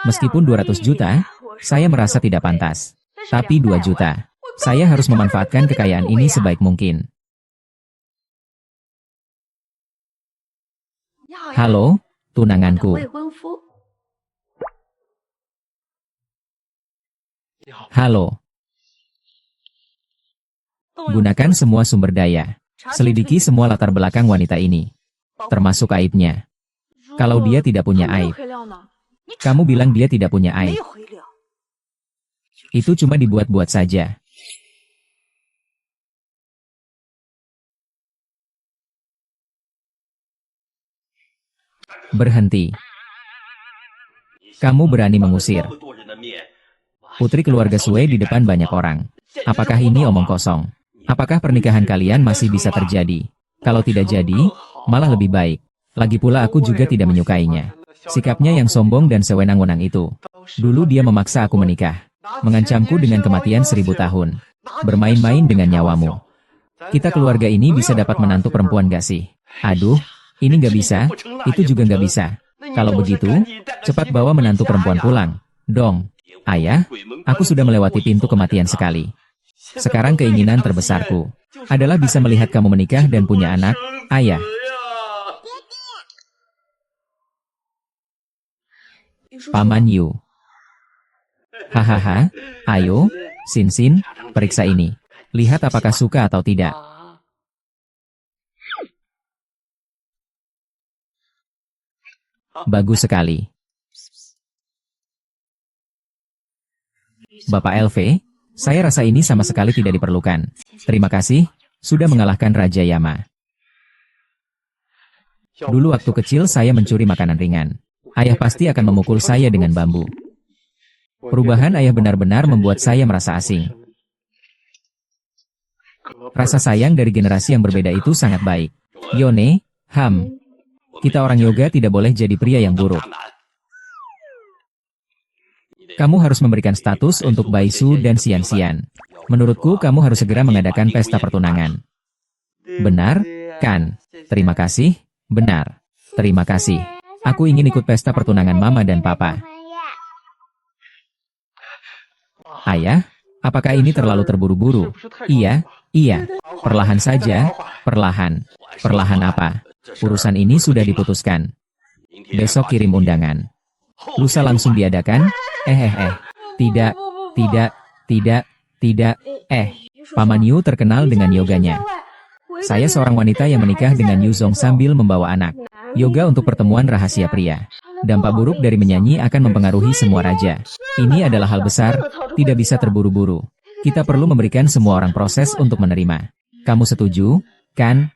Meskipun 200 juta, saya merasa tidak pantas. Tapi 2 juta, saya harus memanfaatkan kekayaan ini sebaik mungkin. Halo, tunanganku. Halo. Gunakan semua sumber daya. Selidiki semua latar belakang wanita ini. Termasuk aibnya. Kalau dia tidak punya aib, kamu bilang dia tidak punya aib. Itu cuma dibuat-buat saja. Berhenti. Kamu berani mengusir putri keluarga Sui di depan banyak orang. Apakah ini omong kosong? Apakah pernikahan kalian masih bisa terjadi? Kalau tidak jadi, malah lebih baik. Lagi pula aku juga tidak menyukainya. Sikapnya yang sombong dan sewenang-wenang itu. Dulu dia memaksa aku menikah. Mengancamku dengan kematian 1000 tahun. Bermain-main dengan nyawamu. Kita keluarga ini bisa dapat menantu perempuan gak sih? Aduh, ini gak bisa, itu juga gak bisa. Kalau begitu, cepat bawa menantu perempuan pulang. Dong, ayah, aku sudah melewati pintu kematian sekali. Sekarang keinginan terbesarku adalah bisa melihat kamu menikah dan punya anak, ayah. Paman Yu. Hahaha, ayo, Xin, periksa ini. Lihat apakah suka atau tidak. Bagus sekali. Bapak LV, saya rasa ini sama sekali tidak diperlukan. Terima kasih, sudah mengalahkan Raja Yama. Dulu waktu kecil saya mencuri makanan ringan. Ayah pasti akan memukul saya dengan bambu. Perubahan ayah benar-benar membuat saya merasa asing. Rasa sayang dari generasi yang berbeda itu sangat baik. Yone, kita orang yoga tidak boleh jadi pria yang buruk. Kamu harus memberikan status untuk Baisu dan Xian-Xian. Menurutku kamu harus segera mengadakan pesta pertunangan. Benar, kan? Terima kasih, benar. Terima kasih. Aku ingin ikut pesta pertunangan mama dan papa. Ayah, apakah ini terlalu terburu-buru? Iya. Perlahan saja, perlahan. Perlahan apa? Urusan ini sudah diputuskan. Besok kirim undangan. Lusa langsung diadakan? Tidak. Paman Yu terkenal dengan yoganya. Saya seorang wanita yang menikah dengan Yu Zong sambil membawa anak. Yoga untuk pertemuan rahasia pria. Dampak buruk dari menyanyi akan mempengaruhi semua raja. Ini adalah hal besar, tidak bisa terburu-buru. Kita perlu memberikan semua orang proses untuk menerima. Kamu setuju, kan?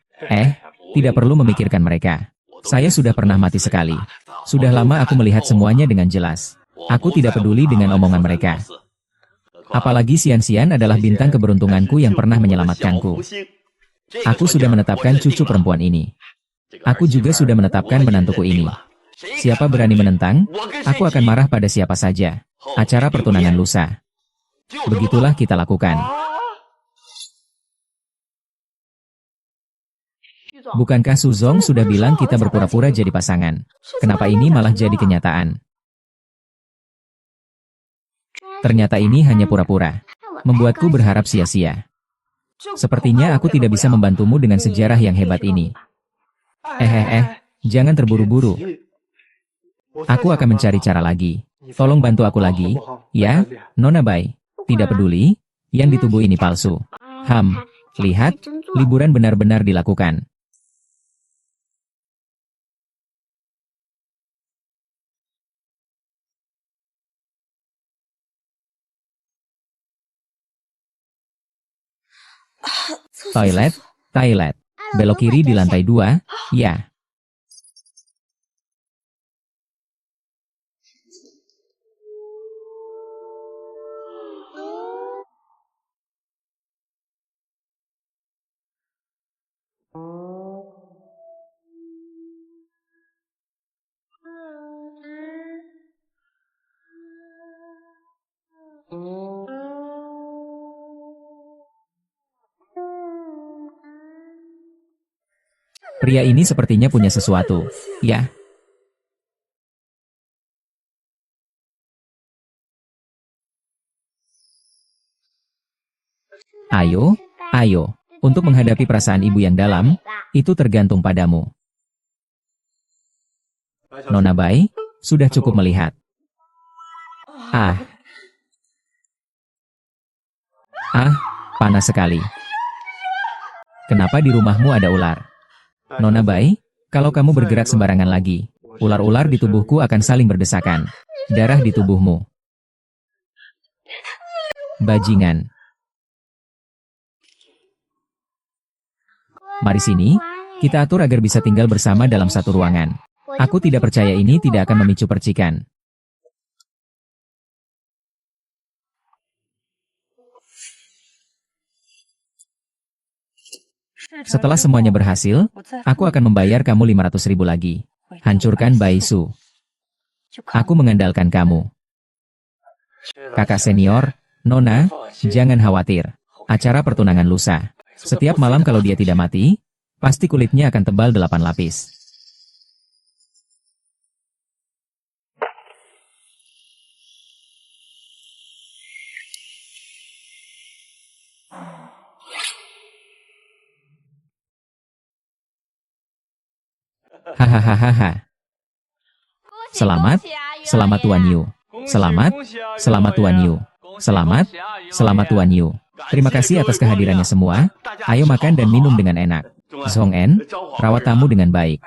Tidak perlu memikirkan mereka. Saya sudah pernah mati sekali. Sudah lama aku melihat semuanya dengan jelas. Aku tidak peduli dengan omongan mereka. Apalagi Xian-Xian adalah bintang keberuntunganku yang pernah menyelamatkanku. Aku sudah menetapkan cucu perempuan ini. Aku juga sudah menetapkan menantuku ini. Siapa berani menentang, aku akan marah pada siapa saja. Acara pertunangan lusa. Begitulah kita lakukan. Bukankah Suzong sudah bilang kita berpura-pura jadi pasangan? Kenapa ini malah jadi kenyataan? Ternyata ini hanya pura-pura. Membuatku berharap sia-sia. Sepertinya aku tidak bisa membantumu dengan sejarah yang hebat ini. Jangan terburu-buru. Aku akan mencari cara lagi. Tolong bantu aku lagi, ya, Nona Bai. Tidak peduli, yang di tubuh ini palsu. Lihat, liburan benar-benar dilakukan. Toilet. Belok kiri di lantai 2, ya. Pria ini sepertinya punya sesuatu, ya. Ayo. Untuk menghadapi perasaan ibu yang dalam, itu tergantung padamu. Nona Bai, sudah cukup melihat. Panas sekali. Kenapa di rumahmu ada ular? Nona Bai, kalau kamu bergerak sembarangan lagi, ular-ular di tubuhku akan saling berdesakan. Darah di tubuhmu. Bajingan. Mari sini, kita atur agar bisa tinggal bersama dalam satu ruangan. Aku tidak percaya ini tidak akan memicu percikan. Setelah semuanya berhasil, aku akan membayar kamu 500.000 lagi. Hancurkan Bai Su. Aku mengandalkan kamu. Kakak senior, Nona, jangan khawatir. Acara pertunangan lusa. Setiap malam kalau dia tidak mati, pasti kulitnya akan tebal 8 lapis. Hahaha. Selamat Tuan Yu. Selamat Tuan Yu. Selamat Tuan Yu. Terima kasih atas kehadirannya semua. Ayo makan dan minum dengan enak. Zhong En, rawat tamu dengan baik.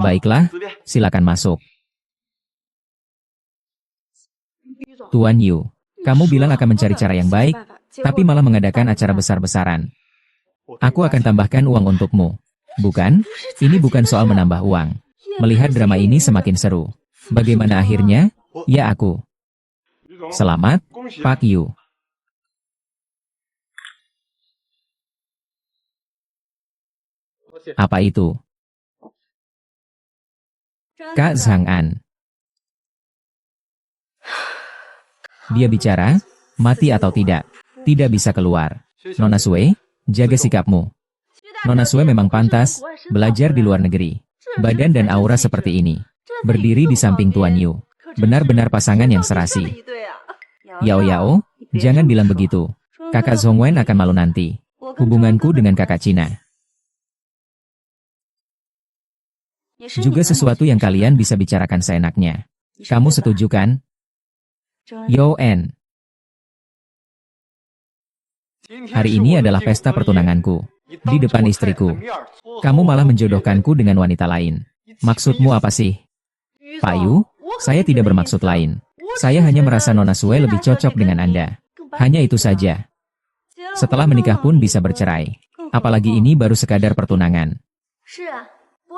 Baiklah, silakan masuk. Tuan Yu, kamu bilang akan mencari cara yang baik, tapi malah mengadakan acara besar-besaran. Aku akan tambahkan uang untukmu. Bukan, ini bukan soal menambah uang. Melihat drama ini semakin seru. Bagaimana akhirnya? Ya aku. Selamat, Pak Yu. Apa itu? Kak Zhang An. Dia bicara, mati atau tidak. Tidak bisa keluar. Nona Sue, jaga sikapmu. Nona Sue memang pantas, belajar di luar negeri. Badan dan aura seperti ini. Berdiri di samping Tuan Yu. Benar-benar pasangan yang serasi. Yao, jangan bilang begitu. Kakak Zhongwen akan malu nanti. Hubunganku dengan kakak Cina. Juga sesuatu yang kalian bisa bicarakan seenaknya. Kamu setuju kan? Yo En. Hari ini adalah pesta pertunanganku. Di depan istriku. Kamu malah menjodohkanku dengan wanita lain. Maksudmu apa sih? Pak Yu, saya tidak bermaksud lain. Saya hanya merasa Nona Sue lebih cocok dengan Anda. Hanya itu saja. Setelah menikah pun bisa bercerai. Apalagi ini baru sekadar pertunangan.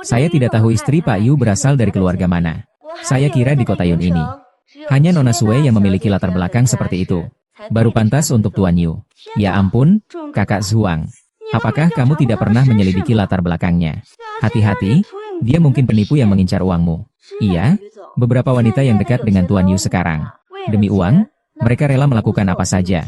Saya tidak tahu istri Pak Yu berasal dari keluarga mana. Saya kira di kota Yun ini hanya Nona Sue yang memiliki latar belakang seperti itu. Baru pantas untuk Tuan Yu. Ya ampun, Kakak Zhuang. Apakah kamu tidak pernah menyelidiki latar belakangnya? Hati-hati, dia mungkin penipu yang mengincar uangmu. Iya, beberapa wanita yang dekat dengan Tuan Yu sekarang. Demi uang, mereka rela melakukan apa saja.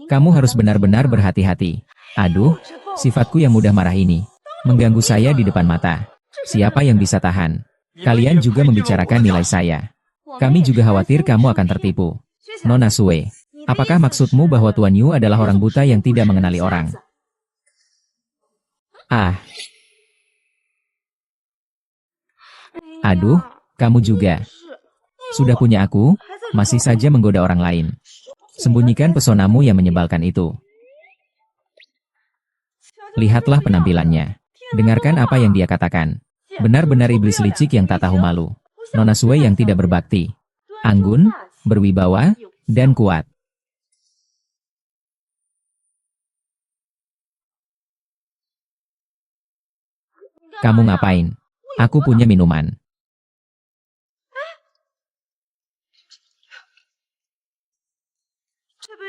Kamu harus benar-benar berhati-hati. Aduh, sifatku yang mudah marah ini mengganggu saya di depan mata. Siapa yang bisa tahan? Kalian juga membicarakan nilai saya. Kami juga khawatir kamu akan tertipu. Nona Sue, apakah maksudmu bahwa Tuan Yu adalah orang buta yang tidak mengenali orang? Ah. Aduh, kamu juga. Sudah punya aku, masih saja menggoda orang lain. Sembunyikan pesonamu yang menyebalkan itu. Lihatlah penampilannya. Dengarkan apa yang dia katakan. Benar-benar iblis licik yang tak tahu malu. Nona Sue yang tidak berbakti. Anggun, berwibawa, dan kuat. Kamu ngapain? Aku punya minuman.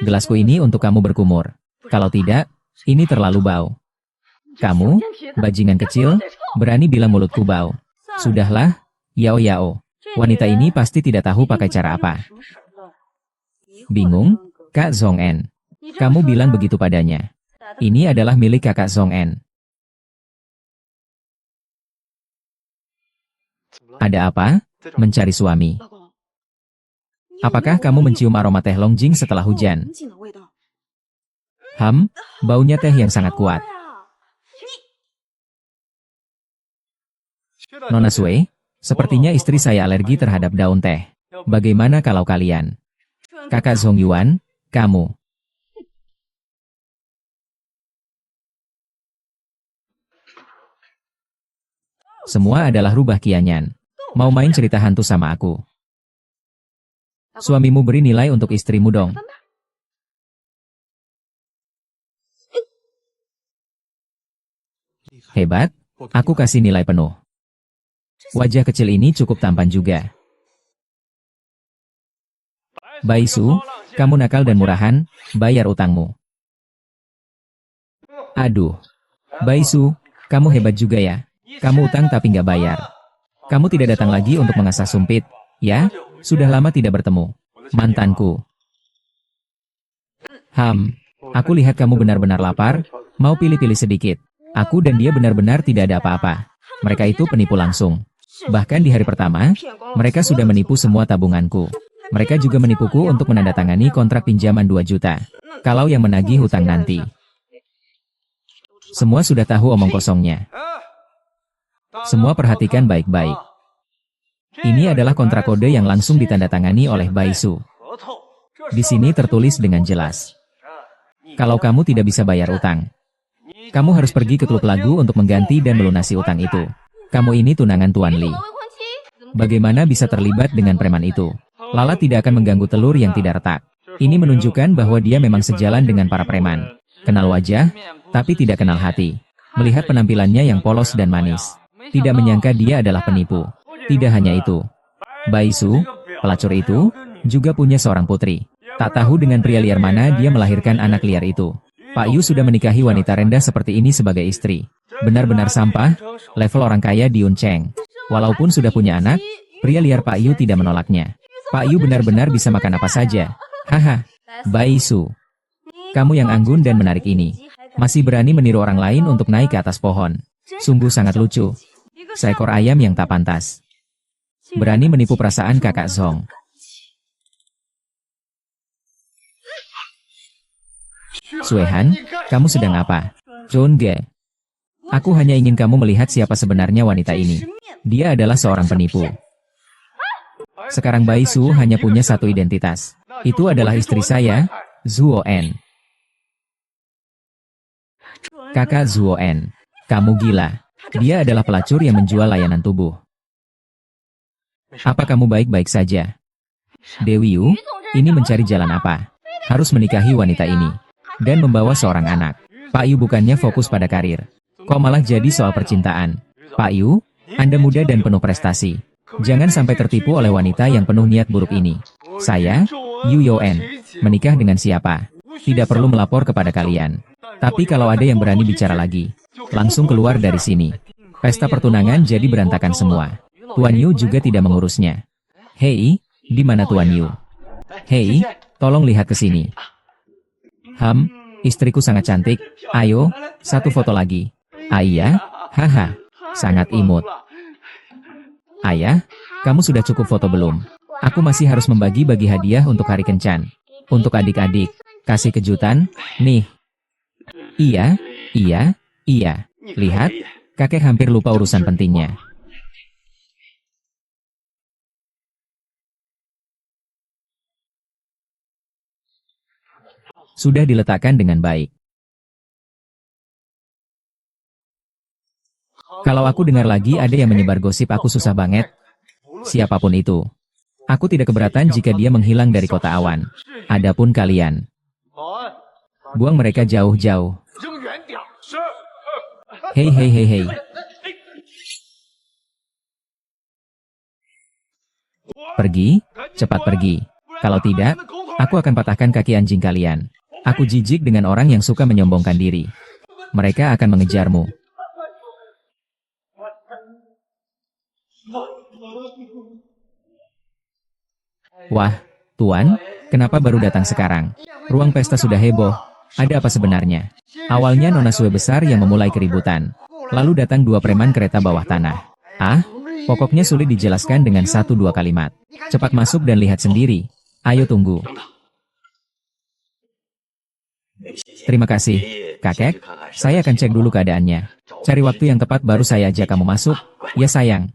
Gelasku ini untuk kamu berkumur. Kalau tidak, ini terlalu bau. Kamu, bajingan kecil, berani bilang mulutku bau. Sudahlah, Yao Yao. Wanita ini pasti tidak tahu pakai cara apa. Bingung, Kak Zhong En. Kamu bilang begitu padanya. Ini adalah milik Kakak Zhong En. Ada apa? Mencari suami. Apakah kamu mencium aroma teh Longjing setelah hujan? Baunya teh yang sangat kuat. Nona Sue, sepertinya istri saya alergi terhadap daun teh. Bagaimana kalau kalian? Kakak Zhong Yuan, kamu. Semua adalah rubah kianyan. Mau main cerita hantu sama aku? Suamimu beri nilai untuk istrimu dong. Hebat, aku kasih nilai penuh. Wajah kecil ini cukup tampan juga. Baisu, kamu nakal dan murahan, bayar utangmu. Aduh. Baisu, kamu hebat juga ya. Kamu utang tapi nggak bayar. Kamu tidak datang lagi untuk mengasah sumpit, ya? Sudah lama tidak bertemu. Mantanku. Aku lihat kamu benar-benar lapar, mau pilih-pilih sedikit. Aku dan dia benar-benar tidak ada apa-apa. Mereka itu penipu langsung. Bahkan di hari pertama, mereka sudah menipu semua tabunganku. Mereka juga menipuku untuk menandatangani kontrak pinjaman 2 juta. Kalau yang menagih hutang nanti. Semua sudah tahu omong kosongnya. Semua perhatikan baik-baik. Ini adalah kontrak kode yang langsung ditandatangani oleh Baisu. Di sini tertulis dengan jelas. Kalau kamu tidak bisa bayar utang, kamu harus pergi ke klub lagu untuk mengganti dan melunasi utang itu. Kamu ini tunangan Tuan Li. Bagaimana bisa terlibat dengan preman itu? Lala tidak akan mengganggu telur yang tidak retak. Ini menunjukkan bahwa dia memang sejalan dengan para preman. Kenal wajah, tapi tidak kenal hati. Melihat penampilannya yang polos dan manis. Tidak menyangka dia adalah penipu. Tidak hanya itu. Baisu, pelacur itu, juga punya seorang putri. Tak tahu dengan pria liar mana dia melahirkan anak liar itu. Pak Yu sudah menikahi wanita rendah seperti ini sebagai istri. Benar-benar sampah, level orang kaya di Yuncheng. Walaupun sudah punya anak, pria liar Pak Yu tidak menolaknya. Pak Yu benar-benar bisa makan apa saja. Haha, Baisu. Kamu yang anggun dan menarik ini. Masih berani meniru orang lain untuk naik ke atas pohon. Sungguh sangat lucu. Seekor ayam yang tak pantas. Berani menipu perasaan kakak Zhong. Suehan, kamu sedang apa? John Ge. Aku hanya ingin kamu melihat siapa sebenarnya wanita ini. Dia adalah seorang penipu. Sekarang Baisu hanya punya satu identitas. Itu adalah istri saya, Zhuo En. Kakak Zhuo En. Kamu gila. Dia adalah pelacur yang menjual layanan tubuh. Apa kamu baik-baik saja? Dewi Yu, ini mencari jalan apa? Harus menikahi wanita ini. Dan membawa seorang anak. Pak Yu bukannya fokus pada karir. Kok malah jadi soal percintaan? Pak Yu, Anda muda dan penuh prestasi. Jangan sampai tertipu oleh wanita yang penuh niat buruk ini. Saya, Yu Yoen, menikah dengan siapa? Tidak perlu melapor kepada kalian. Tapi kalau ada yang berani bicara lagi, langsung keluar dari sini. Pesta pertunangan jadi berantakan semua. Tuan Yu juga tidak mengurusnya. Hei, di mana Tuan Yu? Hei, tolong lihat ke sini. Istriku sangat cantik. Ayo, satu foto lagi. Iya, haha, sangat imut. Ayah, kamu sudah cukup foto belum? Aku masih harus membagi-bagi hadiah untuk hari kencan. Untuk adik-adik, kasih kejutan, nih. Iya. Lihat, kakek hampir lupa urusan pentingnya. Sudah diletakkan dengan baik. Kalau aku dengar lagi ada yang menyebar gosip aku susah banget. Siapapun itu. Aku tidak keberatan jika dia menghilang dari kota awan. Adapun kalian. Buang mereka jauh-jauh. Hei. Pergi, cepat pergi. Kalau tidak, aku akan patahkan kaki anjing kalian. Aku jijik dengan orang yang suka menyombongkan diri. Mereka akan mengejarmu. Wah, Tuan, kenapa baru datang sekarang? Ruang pesta sudah heboh. Ada apa sebenarnya? Awalnya Nona Sue besar yang memulai keributan. Lalu datang dua preman kereta bawah tanah. Pokoknya sulit dijelaskan dengan 1-2 kalimat. Cepat masuk dan lihat sendiri. Ayo tunggu. Terima kasih, kakek. Saya akan cek dulu keadaannya. Cari waktu yang tepat baru saya ajak kamu masuk. Ya sayang.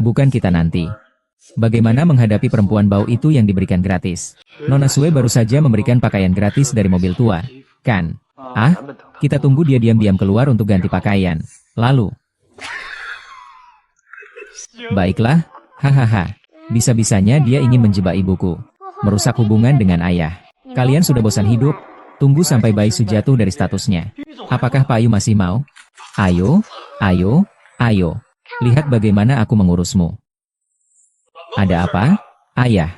Bukan kita nanti. Bagaimana menghadapi perempuan bau itu yang diberikan gratis? Nona Sue baru saja memberikan pakaian gratis dari mobil tua, kan? Kita tunggu dia diam-diam keluar untuk ganti pakaian. Lalu. Baiklah, hahaha. Bisa-bisanya dia ingin menjebak ibuku. Merusak hubungan dengan ayah. Kalian sudah bosan hidup? Tunggu sampai bayi jatuh dari statusnya. Apakah Pak Yu masih mau? Ayo. Lihat bagaimana aku mengurusmu. Ada apa? Ayah.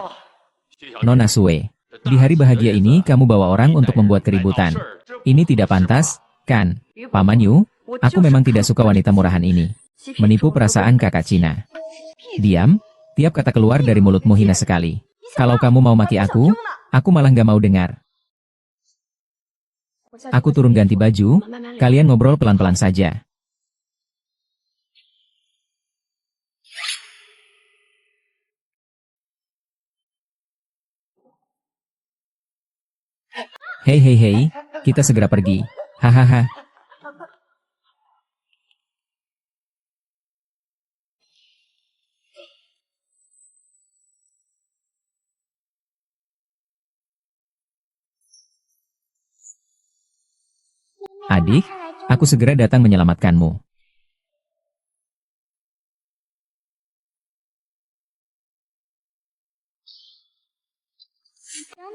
Nona Sue. Di hari bahagia ini kamu bawa orang untuk membuat keributan. Ini tidak pantas, kan? Paman Yu, aku memang tidak suka wanita murahan ini. Menipu perasaan kakak Cina. Diam, tiap kata keluar dari mulutmu hina sekali. Kalau kamu mau maki aku malah nggak mau dengar. Aku turun ganti baju, kalian ngobrol pelan-pelan saja. Hei, kita segera pergi. Hahaha. Adik, aku segera datang menyelamatkanmu.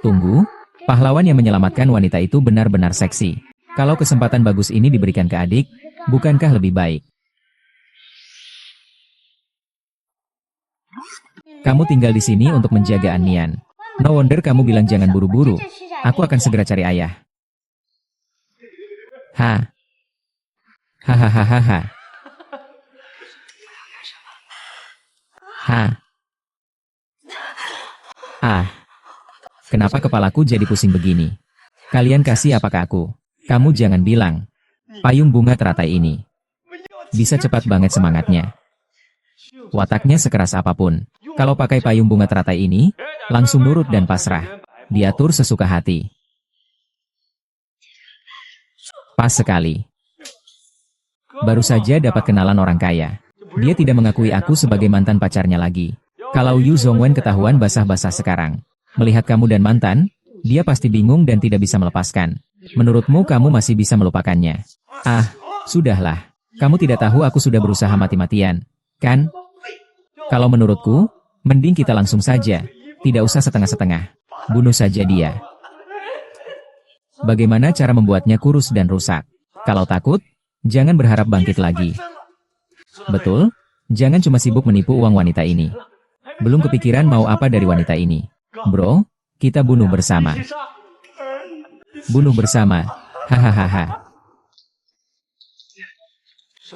Tunggu. Pahlawan yang menyelamatkan wanita itu benar-benar seksi. Kalau kesempatan bagus ini diberikan ke adik, bukankah lebih baik? Kamu tinggal di sini untuk menjaga Anian. No wonder kamu bilang jangan buru-buru. Aku akan segera cari ayah. Hahaha. Kenapa kepalaku jadi pusing begini? Kalian kasih apa ke aku? Kamu jangan bilang. Payung bunga teratai ini. Bisa cepat banget semangatnya. Wataknya sekeras apapun. Kalau pakai payung bunga teratai ini, langsung nurut dan pasrah. Diatur sesuka hati. Pas sekali. Baru saja dapat kenalan orang kaya. Dia tidak mengakui aku sebagai mantan pacarnya lagi. Kalau Yu Zhongwen ketahuan basah-basah sekarang. Melihat kamu dan mantan, dia pasti bingung dan tidak bisa melepaskan. Menurutmu kamu masih bisa melupakannya? Sudahlah. Kamu tidak tahu aku sudah berusaha mati-matian, kan? Kalau menurutku, mending kita langsung saja. Tidak usah setengah-setengah. Bunuh saja dia. Bagaimana cara membuatnya kurus dan rusak? Kalau takut, jangan berharap bangkit lagi. Betul? Jangan cuma sibuk menipu uang wanita ini. Belum kepikiran mau apa dari wanita ini. Bro, kita bunuh bersama. Bunuh bersama. Hahaha.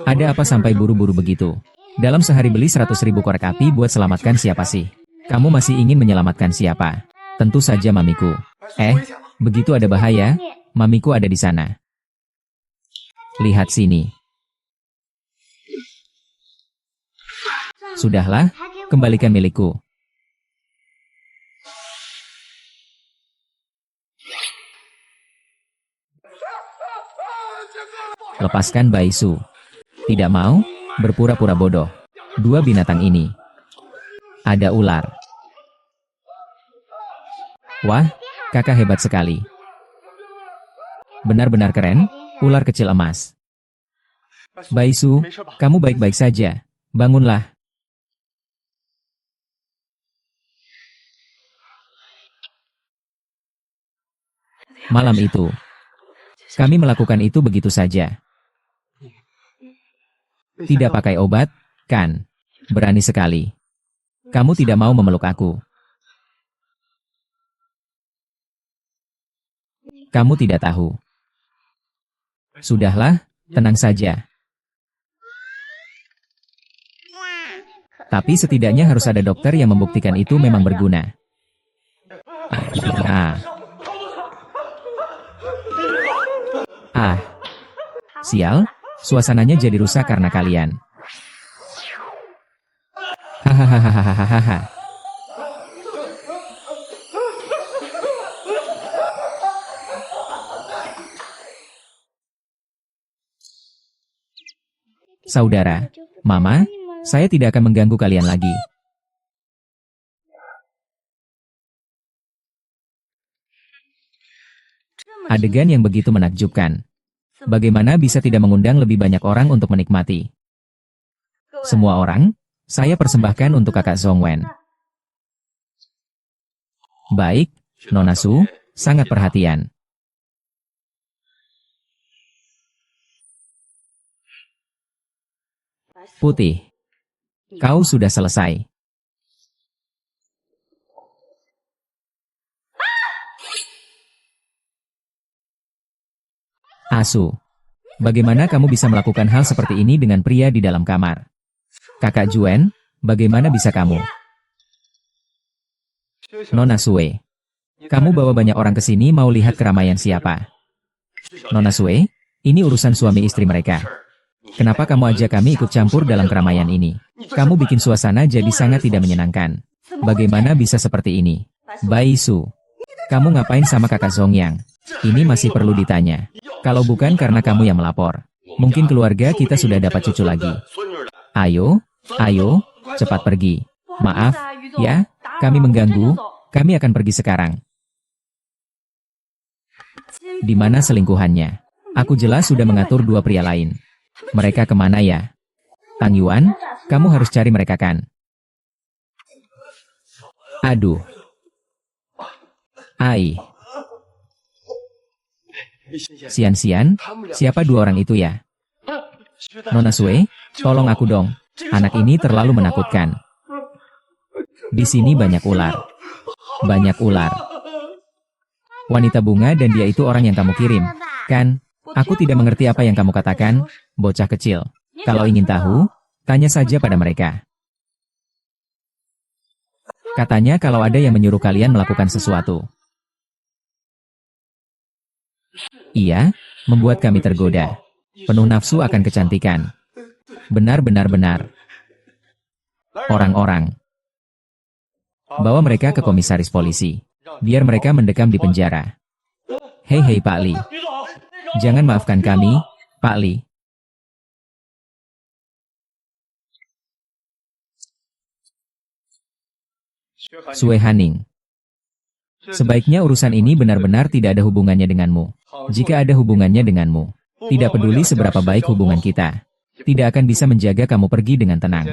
Ada apa sampai buru-buru begitu? Dalam sehari beli 100.000 korek api buat selamatkan siapa sih? Kamu masih ingin menyelamatkan siapa? Tentu saja mamiku. Begitu ada bahaya, mamiku ada di sana. Lihat sini. Sudahlah, kembalikan milikku. Lepaskan Baisu. Tidak mau? Berpura-pura bodoh. Dua binatang ini. Ada ular. Wah, kakak hebat sekali. Benar-benar keren, ular kecil emas. Baisu, kamu baik-baik saja. Bangunlah. Malam itu, kami melakukan itu begitu saja. Tidak pakai obat, kan? Berani sekali. Kamu tidak mau memeluk aku. Kamu tidak tahu. Sudahlah, tenang saja. Tapi setidaknya harus ada dokter yang membuktikan itu memang berguna. Sial, suasananya jadi rusak karena kalian. Hahaha. Saudara, Mama, saya tidak akan mengganggu kalian lagi. Adegan yang begitu menakjubkan. Bagaimana bisa tidak mengundang lebih banyak orang untuk menikmati? Semua orang, saya persembahkan untuk kakak Zhongwen. Baik, Nona Su, sangat perhatian. Putih. Kau sudah selesai. Asu. Bagaimana kamu bisa melakukan hal seperti ini dengan pria di dalam kamar? Kakak Juen, bagaimana bisa kamu? Nona Sue. Kamu bawa banyak orang ke sini mau lihat keramaian siapa? Nona Sue, ini urusan suami istri mereka. Kenapa kamu ajak kami ikut campur dalam keramaian ini? Kamu bikin suasana jadi sangat tidak menyenangkan. Bagaimana bisa seperti ini? Baisu. Kamu ngapain sama kakak Zongyang? Ini masih perlu ditanya. Kalau bukan karena kamu yang melapor, mungkin keluarga kita sudah dapat cucu lagi. Ayo, cepat pergi. Maaf, ya, kami mengganggu, kami akan pergi sekarang. Di mana selingkuhannya? Aku jelas sudah mengatur dua pria lain. Mereka kemana ya? Tang Yuan, kamu harus cari mereka kan? Aduh. Sian-sian, siapa dua orang itu ya? Nona Sue, tolong aku dong. Anak ini terlalu menakutkan. Di sini banyak ular. Banyak ular. Wanita bunga dan dia itu orang yang kamu kirim, kan? Aku tidak mengerti apa yang kamu katakan, bocah kecil. Kalau ingin tahu, tanya saja pada mereka. Katanya kalau ada yang menyuruh kalian melakukan sesuatu. Iya, membuat kami tergoda. Penuh nafsu akan kecantikan. Benar. Orang-orang. Bawa mereka ke komisaris polisi. Biar mereka mendekam di penjara. Hei Pak Li. Jangan maafkan kami, Pak Li. Sue Haning. Sebaiknya urusan ini benar-benar tidak ada hubungannya denganmu. Jika ada hubungannya denganmu, tidak peduli seberapa baik hubungan kita. tidak akan bisa menjaga kamu pergi dengan tenang.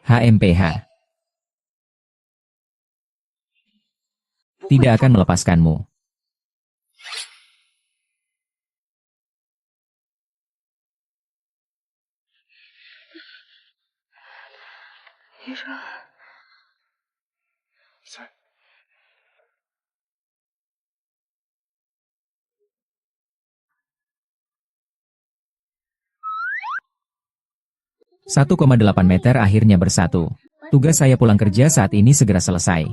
HMPH. Tidak akan melepaskanmu. Satu 1,8 meter akhirnya bersatu. Tugas saya pulang kerja saat ini segera selesai.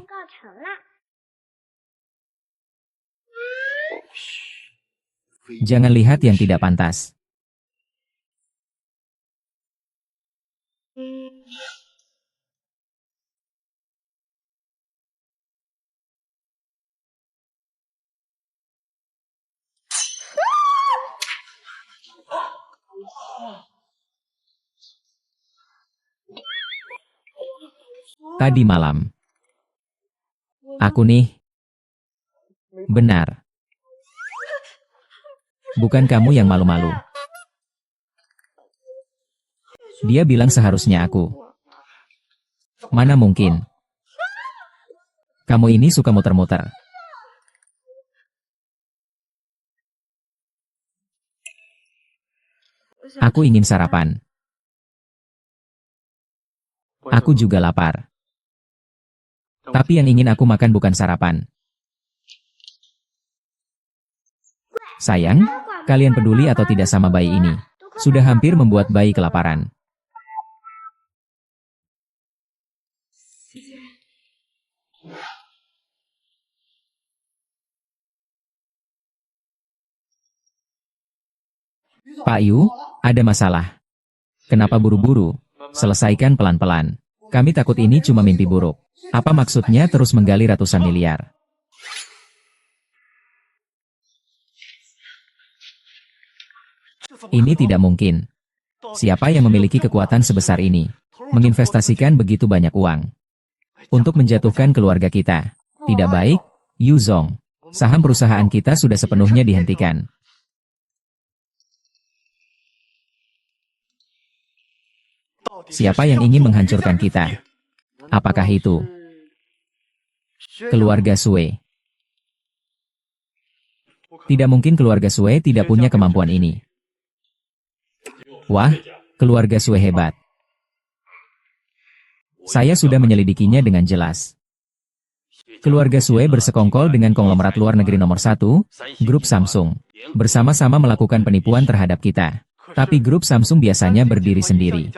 Jangan lihat yang tidak pantas. Tadi malam. Aku nih. Benar. Bukan kamu yang malu-malu. Dia bilang seharusnya aku. Mana mungkin. Kamu ini suka muter-muter. Aku ingin sarapan. Aku juga lapar. Tapi yang ingin aku makan bukan sarapan. Sayang, kalian peduli atau tidak sama bayi ini? Sudah hampir membuat bayi kelaparan. Pak Yu, ada masalah. Kenapa buru-buru? Selesaikan pelan-pelan. Kami takut ini cuma mimpi buruk. Apa maksudnya terus menggali ratusan miliar? Ini tidak mungkin. Siapa yang memiliki kekuatan sebesar ini? Menginvestasikan begitu banyak uang. Untuk menjatuhkan keluarga kita. Tidak baik, Yu Zong. Saham perusahaan kita sudah sepenuhnya dihentikan. Siapa yang ingin menghancurkan kita? Apakah itu keluarga Sue? Tidak mungkin keluarga Sue tidak punya kemampuan ini. Wah, keluarga Sue hebat. Saya sudah menyelidikinya dengan jelas. Keluarga Sue bersekongkol dengan konglomerat luar negeri nomor 1, grup Samsung. Bersama-sama melakukan penipuan terhadap kita. Tapi grup Samsung biasanya berdiri sendiri.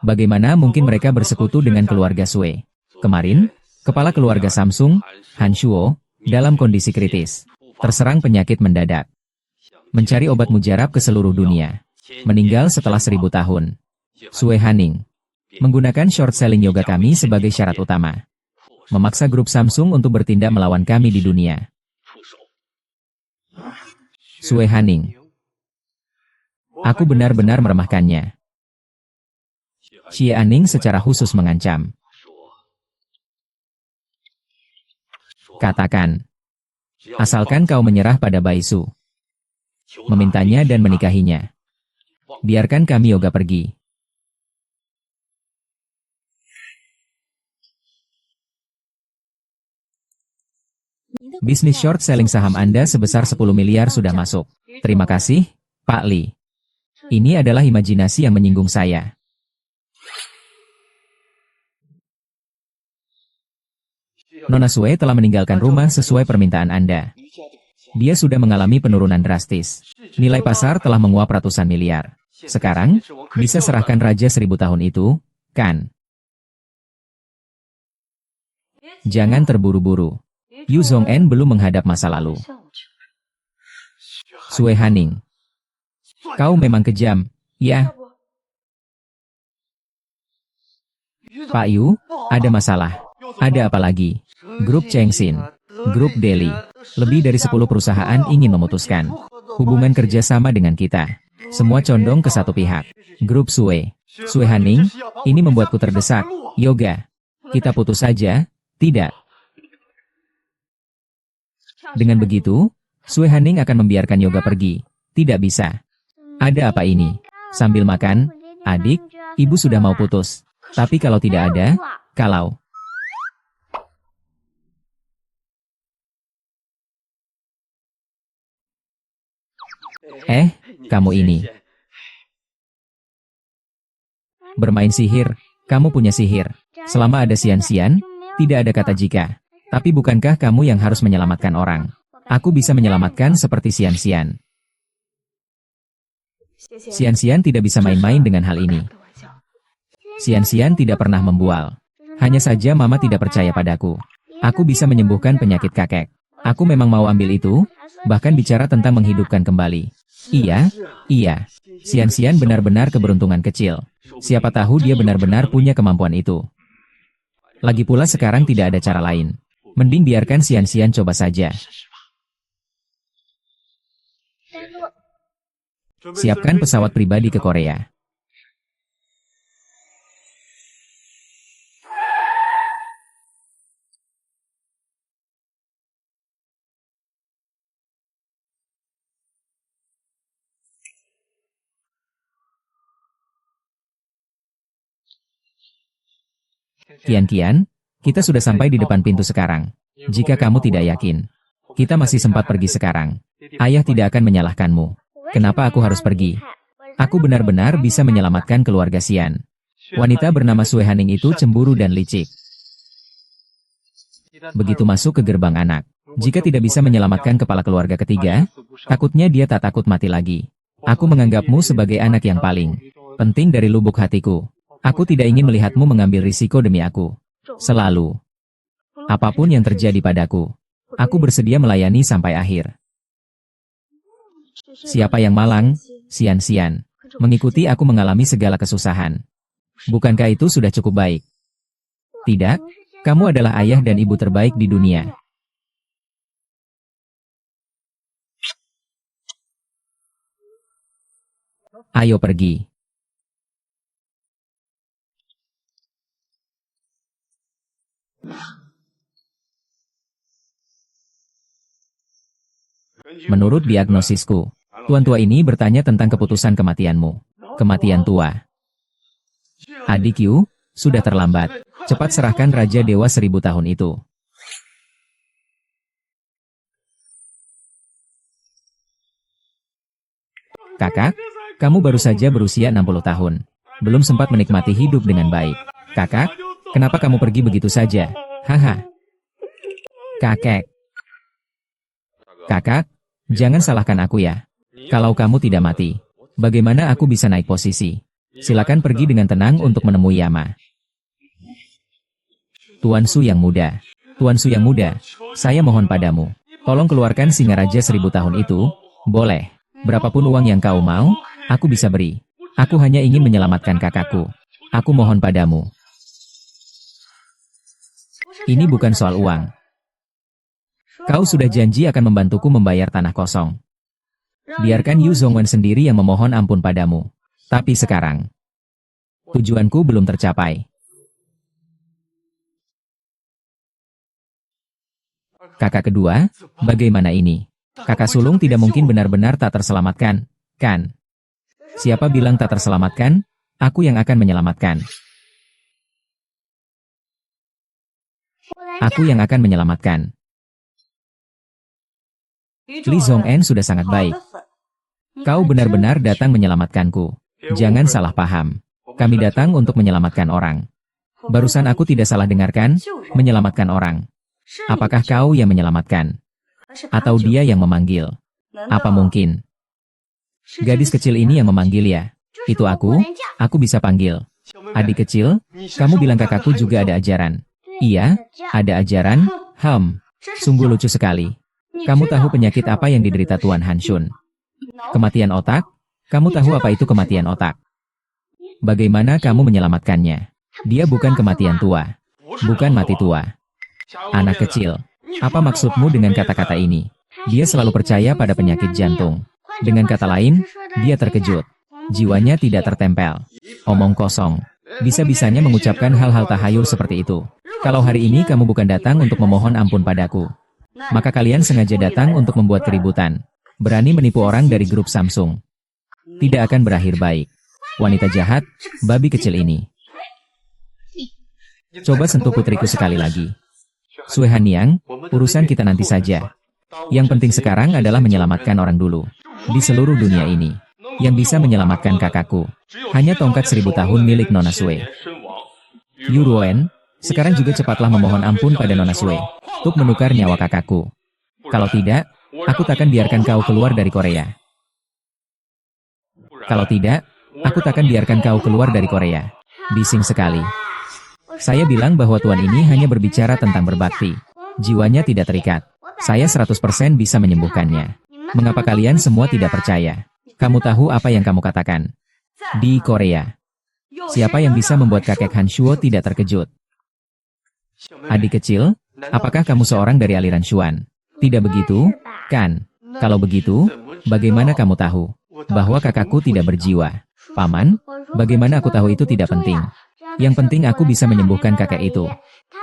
Bagaimana mungkin mereka bersekutu dengan keluarga Sue? Kemarin, kepala keluarga Samsung, Han Shuo, dalam kondisi kritis. Terserang penyakit mendadak. Mencari obat mujarab ke seluruh dunia. Meninggal setelah 1000 tahun. Sue Haning. Menggunakan short selling yoga kami sebagai syarat utama. Memaksa grup Samsung untuk bertindak melawan kami di dunia. Sue Haning. Aku benar-benar meremehkannya. Xie Aning secara khusus mengancam. Katakan. Asalkan kau menyerah pada Baisu. Memintanya dan menikahinya. Biarkan kami yoga pergi. Bisnis short selling saham Anda sebesar 10 miliar sudah masuk. Terima kasih, Pak Li. Ini adalah imajinasi yang menyinggung saya. Nona Sue telah meninggalkan rumah sesuai permintaan Anda. Dia sudah mengalami penurunan drastis. Nilai pasar telah menguap ratusan miliar. Sekarang, bisa serahkan Raja 1000 tahun itu, kan? Jangan terburu-buru. Yu Zhong'en belum menghadap masa lalu. Sue Haning. Kau memang kejam, ya? Pak Yu, ada masalah. Ada apa lagi? Grup Chengxin, Grup Deli, lebih dari 10 perusahaan ingin memutuskan hubungan kerjasama dengan kita. Semua condong ke satu pihak. Grup Sue, Sue Haning, ini membuatku terdesak. Yoga, kita putus saja, tidak? Dengan begitu, Sue Haning akan membiarkan Yoga pergi. Tidak bisa. Ada apa ini? Sambil makan, adik, ibu sudah mau putus. Tapi kalau tidak ada, kalau... Kamu ini. Bermain sihir, kamu punya sihir. Selama ada Xian-Xian, tidak ada kata jika. Tapi bukankah kamu yang harus menyelamatkan orang? Aku bisa menyelamatkan seperti Xian-Xian. Xian-Xian tidak bisa main-main dengan hal ini. Xian-Xian tidak pernah membual. Hanya saja mama tidak percaya padaku. Aku bisa menyembuhkan penyakit kakek. Aku memang mau ambil itu, bahkan bicara tentang menghidupkan kembali. Iya. Xian-Xian benar-benar keberuntungan kecil. Siapa tahu dia benar-benar punya kemampuan itu. Lagi pula sekarang tidak ada cara lain. Mending biarkan Xian-Xian coba saja. Siapkan pesawat pribadi ke Korea. Kian, kita sudah sampai di depan pintu sekarang. Jika kamu tidak yakin, kita masih sempat pergi sekarang. Ayah tidak akan menyalahkanmu. Kenapa aku harus pergi? Aku benar-benar bisa menyelamatkan keluarga Xian. Wanita bernama Sue Haning itu cemburu dan licik. Begitu masuk ke gerbang anak, jika tidak bisa menyelamatkan kepala keluarga ketiga, takutnya dia tak takut mati lagi. Aku menganggapmu sebagai anak yang paling penting dari lubuk hatiku. Aku tidak ingin melihatmu mengambil risiko demi aku. Selalu. Apapun yang terjadi padaku, aku bersedia melayani sampai akhir. Siapa yang malang? Xian-Xian. Mengikuti aku mengalami segala kesusahan. Bukankah itu sudah cukup baik? Tidak, kamu adalah ayah dan ibu terbaik di dunia. Ayo pergi. Menurut diagnosisku, tuan tua ini bertanya tentang keputusan kematianmu. Kematian tua. Adik Yu, sudah terlambat. Cepat serahkan Raja Dewa 1000 tahun itu. Kakak, kamu baru saja berusia 60 tahun. Belum sempat menikmati hidup dengan baik. Kakak, kenapa kamu pergi begitu saja? Haha. Kakak, jangan salahkan aku ya. Kalau kamu tidak mati, bagaimana aku bisa naik posisi? Silakan pergi dengan tenang untuk menemui Yama. Tuan Su yang muda, saya mohon padamu, tolong keluarkan Singaraja 1000 tahun itu. Boleh, berapapun uang yang kau mau, aku bisa beri. Aku hanya ingin menyelamatkan kakakku. Aku mohon padamu. Ini bukan soal uang. Kau sudah janji akan membantuku membayar tanah kosong. Biarkan Yu Zhongwen sendiri yang memohon ampun padamu. Tapi sekarang, tujuanku belum tercapai. Kakak kedua, bagaimana ini? Kakak sulung tidak mungkin benar-benar tak terselamatkan, kan? Siapa bilang tak terselamatkan? Aku yang akan menyelamatkan. Aku yang akan menyelamatkan. Li Zhong'en sudah sangat baik. Kau benar-benar datang menyelamatkanku. Jangan salah paham. Kami datang untuk menyelamatkan orang. Barusan aku tidak salah dengarkan, menyelamatkan orang. Apakah kau yang menyelamatkan? Atau dia yang memanggil? Apa mungkin? Gadis kecil ini yang memanggil ya? Itu aku bisa panggil. Adik kecil, kamu bilang kakakku juga ada ajaran. Iya, ada ajaran, sungguh lucu sekali. Kamu tahu penyakit apa yang diderita Tuan Hanshun? Kematian otak? Kamu tahu apa itu kematian otak? Bagaimana kamu menyelamatkannya? Dia bukan kematian tua. Bukan mati tua. Anak kecil, apa maksudmu dengan kata-kata ini? Dia selalu percaya pada penyakit jantung. Dengan kata lain, dia terkejut. Jiwanya tidak tertempel. Omong kosong. Bisa-bisanya mengucapkan hal-hal tahayul seperti itu. Kalau hari ini kamu bukan datang untuk memohon ampun padaku, maka kalian sengaja datang untuk membuat keributan. Berani menipu orang dari grup Samsung. tidak akan berakhir baik. Wanita jahat, babi kecil ini. Coba sentuh putriku sekali lagi. Sue Haniang, urusan kita nanti saja. Yang penting sekarang adalah menyelamatkan orang dulu. Di seluruh dunia ini, yang bisa menyelamatkan kakakku, hanya tongkat 1000 tahun milik Nona Sue. Yu Ruoen, sekarang juga cepatlah memohon ampun pada Nona Sue, untuk menukar nyawa kakakku. Kalau tidak, aku takkan biarkan kau keluar dari Korea. Kalau tidak, aku takkan biarkan kau keluar dari Korea. Bising sekali. Saya bilang bahwa tuan ini hanya berbicara tentang berbakti. Jiwanya tidak terikat. Saya 100% bisa menyembuhkannya. Mengapa kalian semua tidak percaya? Kamu tahu apa yang kamu katakan? Di Korea, siapa yang bisa membuat kakek Han Shuo tidak terkejut? Adik kecil, apakah kamu seorang dari aliran Xuan? Tidak begitu, kan? Kalau begitu, bagaimana kamu tahu bahwa kakakku tidak berjiwa? Paman, bagaimana aku tahu itu tidak penting? Yang penting aku bisa menyembuhkan kakek itu.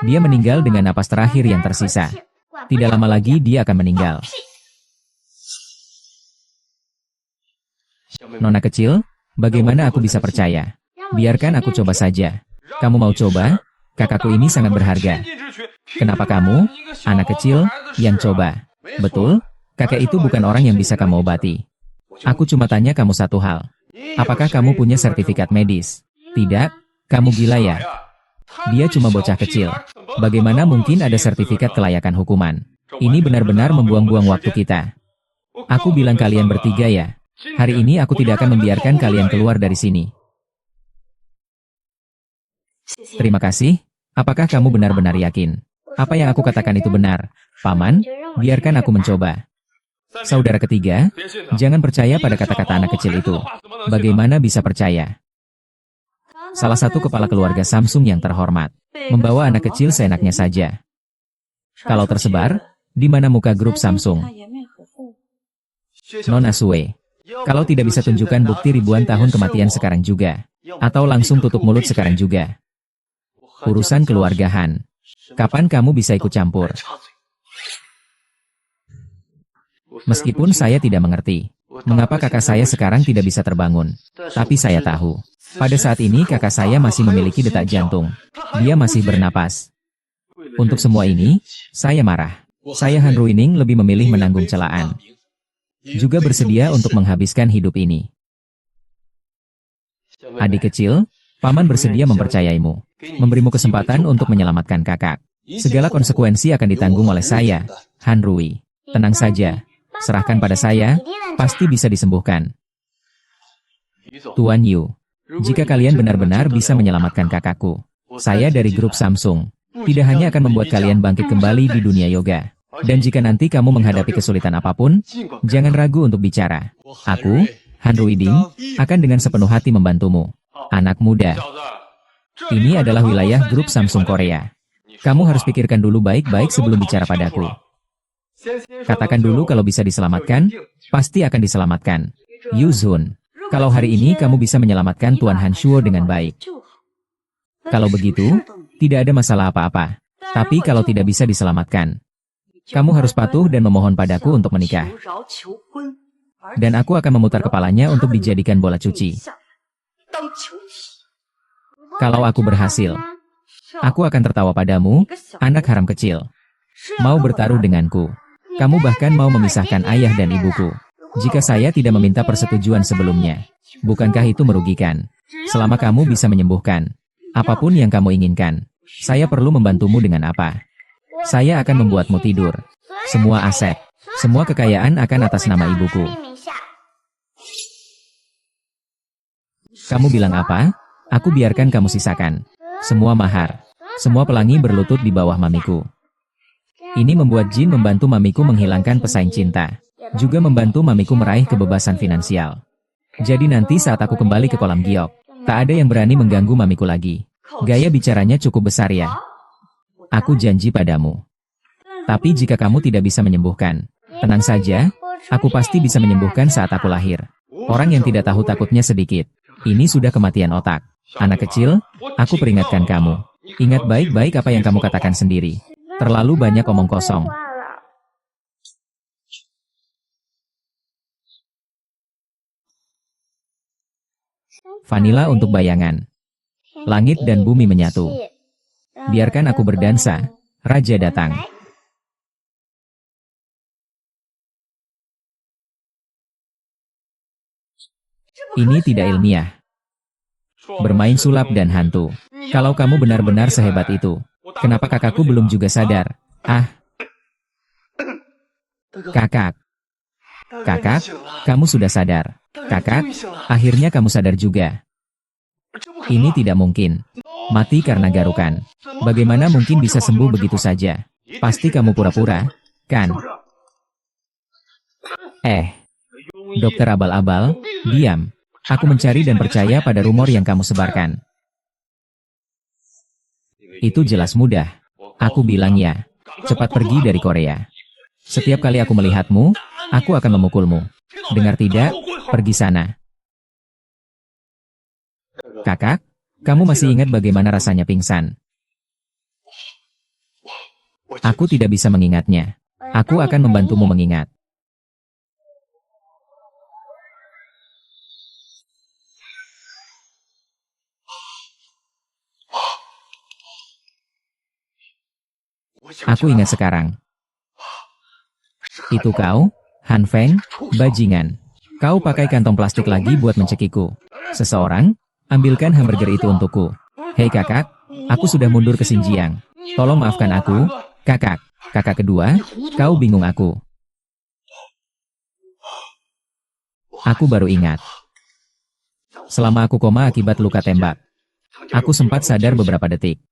Dia meninggal dengan napas terakhir yang tersisa. Tidak lama lagi dia akan meninggal. Nona kecil, bagaimana aku bisa percaya? Biarkan aku coba saja. Kamu mau coba? Kakakku ini sangat berharga. Kenapa kamu, anak kecil, yang coba? Betul, kakek itu bukan orang yang bisa kamu obati. Aku cuma tanya kamu satu hal. Apakah kamu punya sertifikat medis? Tidak, kamu gila ya? Dia cuma bocah kecil. Bagaimana mungkin ada sertifikat kelayakan hukuman? Ini benar-benar membuang-buang waktu kita. Aku bilang kalian bertiga ya. Hari ini aku tidak akan membiarkan kalian keluar dari sini. Terima kasih. Apakah kamu benar-benar yakin? Apa yang aku katakan itu benar? Paman, biarkan aku mencoba. Saudara ketiga, jangan percaya pada kata-kata anak kecil itu. Bagaimana bisa percaya? Salah satu kepala keluarga Samsung yang terhormat, membawa anak kecil seenaknya saja. Kalau tersebar, di mana muka grup Samsung? Nona Sue, kalau tidak bisa tunjukkan bukti ribuan tahun kematian sekarang juga, atau langsung tutup mulut sekarang juga. Urusan keluarga Han. Kapan kamu bisa ikut campur? Meskipun saya tidak mengerti, mengapa kakak saya sekarang tidak bisa terbangun. Tapi saya tahu, pada saat ini kakak saya masih memiliki detak jantung. Dia masih bernapas. Untuk semua ini, saya marah. Saya Han Ruining lebih memilih menanggung celaan. Juga bersedia untuk menghabiskan hidup ini. Adik kecil, paman bersedia mempercayaimu. Memberimu kesempatan untuk menyelamatkan kakak. Segala konsekuensi akan ditanggung oleh saya, Han Rui. Tenang saja. Serahkan pada saya, pasti bisa disembuhkan. Tuan Yu, jika kalian benar-benar bisa menyelamatkan kakakku, saya dari grup Samsung, tidak hanya akan membuat kalian bangkit kembali di dunia yoga. Dan jika nanti kamu menghadapi kesulitan apapun, jangan ragu untuk bicara. Aku, Han Rui Ding, akan dengan sepenuh hati membantumu. Anak muda. Ini adalah wilayah grup Samsung Korea. Kamu harus pikirkan dulu baik-baik sebelum bicara padaku. Katakan dulu kalau bisa diselamatkan, pasti akan diselamatkan. Yu Zun, kalau hari ini kamu bisa menyelamatkan Tuan Han Shuo dengan baik. Kalau begitu, tidak ada masalah apa-apa. Tapi kalau tidak bisa diselamatkan, kamu harus patuh dan memohon padaku untuk menikah. Dan aku akan memutar kepalanya untuk dijadikan bola cuci. Kalau aku berhasil, aku akan tertawa padamu, anak haram kecil. Mau bertaruh denganku. Kamu bahkan mau memisahkan ayah dan ibuku. Jika saya tidak meminta persetujuan sebelumnya, bukankah itu merugikan? Selama kamu bisa menyembuhkan apapun yang kamu inginkan, saya perlu membantumu dengan apa? Saya akan membuatmu tidur. Semua aset, semua kekayaan akan atas nama ibuku. Kamu bilang apa? Aku biarkan kamu sisakan. Semua mahar, semua pelangi berlutut di bawah mamiku. Ini membuat Jin membantu mamiku menghilangkan pesaing cinta. Juga membantu mamiku meraih kebebasan finansial. Jadi nanti saat aku kembali ke kolam giok, tak ada yang berani mengganggu mamiku lagi. Gaya bicaranya cukup besar ya. Aku janji padamu. Tapi jika kamu tidak bisa menyembuhkan, tenang saja, aku pasti bisa menyembuhkan saat aku lahir. Orang yang tidak tahu takutnya sedikit. Ini sudah kematian otak. Anak kecil, aku peringatkan kamu. Ingat baik-baik apa yang kamu katakan sendiri. Terlalu banyak omong kosong. Vanila untuk bayangan. Langit dan bumi menyatu. Biarkan aku berdansa. Raja datang. Ini tidak ilmiah. Bermain sulap dan hantu. Kalau kamu benar-benar sehebat itu, kenapa kakakku belum juga sadar? Ah. Kakak. Kakak, kamu sudah sadar. Kakak, akhirnya kamu sadar juga. Ini tidak mungkin. Mati karena garukan. Bagaimana mungkin bisa sembuh begitu saja? Pasti kamu pura-pura, kan? Dokter abal-abal, diam. Aku mencari dan percaya pada rumor yang kamu sebarkan. Itu jelas mudah. Aku bilang ya. Cepat pergi dari Korea. Setiap kali aku melihatmu, aku akan memukulmu. Dengar tidak? Pergi sana. Kakak, kamu masih ingat bagaimana rasanya pingsan? Aku tidak bisa mengingatnya. Aku akan membantumu mengingat. Aku ingat sekarang. Itu kau, Han Feng, bajingan. Kau pakai kantong plastik lagi buat mencekiku. Seseorang, ambilkan hamburger itu untukku. Hei kakak, aku sudah mundur ke Xinjiang. Tolong maafkan aku, kakak. Kakak kedua, kau bingung aku. Aku baru ingat. Selama aku koma akibat luka tembak, aku sempat sadar beberapa detik.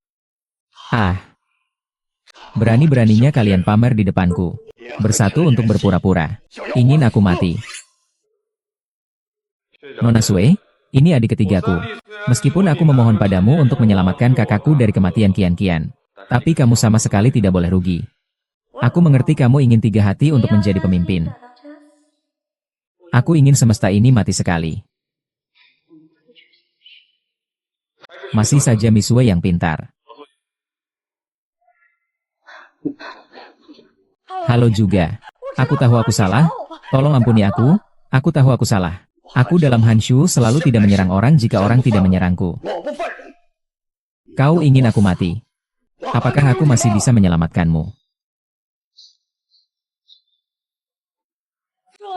Berani-beraninya kalian pamer di depanku. Bersatu untuk berpura-pura. Ingin aku mati. Nona Sue, ini adik ketigaku. Meskipun aku memohon padamu untuk menyelamatkan kakakku dari kematian kian-kian. Tapi kamu sama sekali tidak boleh rugi. Aku mengerti kamu ingin 3 hati untuk menjadi pemimpin. Aku ingin semesta ini mati sekali. Masih saja Misue yang pintar. Halo juga. Aku tahu aku salah. Tolong ampuni aku. Aku tahu aku salah. Aku dalam Hanshu selalu tidak menyerang orang jika orang tidak menyerangku. Kau ingin aku mati. Apakah aku masih bisa menyelamatkanmu?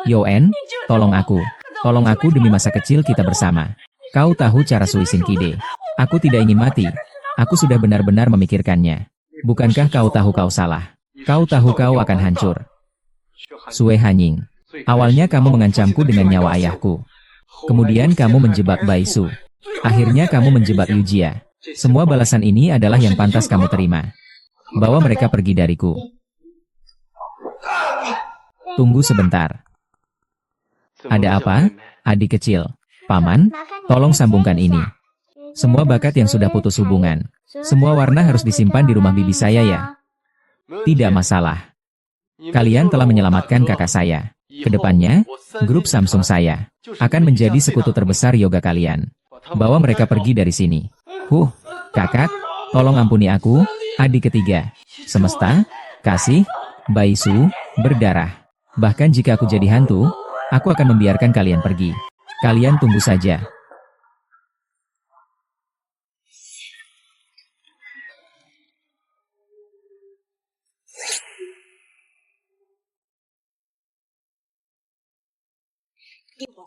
Yoen, tolong aku. Tolong aku demi masa kecil kita bersama. Kau tahu cara Suisin Kide. Aku tidak ingin mati. Aku sudah benar-benar memikirkannya. Bukankah kau tahu kau salah? Kau tahu kau akan hancur. Sue Hanying. Awalnya kamu mengancamku dengan nyawa ayahku. Kemudian kamu menjebak Baisu. Akhirnya kamu menjebak Yujia. Semua balasan ini adalah yang pantas kamu terima. Bawa mereka pergi dariku. Tunggu sebentar. Ada apa? Adik kecil. Paman, tolong sambungkan ini. Semua bakat yang sudah putus hubungan. Semua warna harus disimpan di rumah bibi saya ya. Tidak masalah. Kalian telah menyelamatkan kakak saya. Kedepannya, grup Samsung saya akan menjadi sekutu terbesar yoga kalian. Bawa mereka pergi dari sini. Kakak, tolong ampuni aku, adik ketiga. Semesta, kasih, Baisu, berdarah. Bahkan jika aku jadi hantu, aku akan membiarkan kalian pergi. Kalian tunggu saja.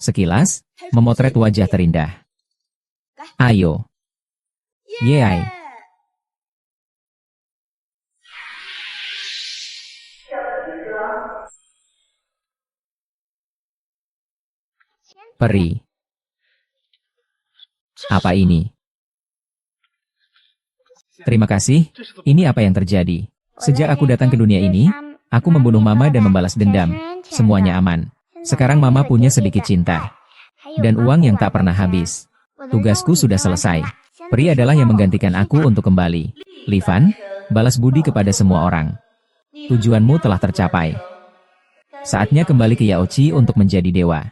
Sekilas, memotret wajah terindah. Ayo. Yeay. Peri. Apa ini? Terima kasih, ini apa yang terjadi? Sejak aku datang ke dunia ini, aku membunuh Mama dan membalas dendam. Semuanya aman. Sekarang Mama punya sedikit cinta. Dan uang yang tak pernah habis. Tugasku sudah selesai. Peri adalah yang menggantikan aku untuk kembali. Li Fan, balas budi kepada semua orang. Tujuanmu telah tercapai. Saatnya kembali ke Yaochi untuk menjadi dewa.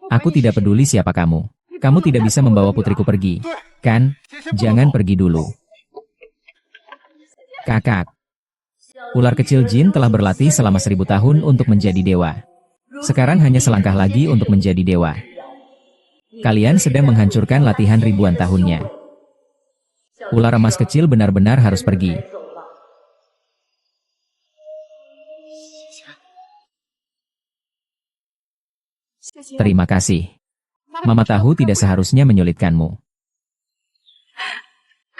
Aku tidak peduli siapa kamu. Kamu tidak bisa membawa putriku pergi. Kan? Jangan pergi dulu. Kakak. Ular kecil Jin telah berlatih selama 1000 tahun untuk menjadi dewa. Sekarang hanya selangkah lagi untuk menjadi dewa. Kalian sedang menghancurkan latihan ribuan tahunnya. Ular emas kecil benar-benar harus pergi. Terima kasih. Mama tahu tidak seharusnya menyulitkanmu.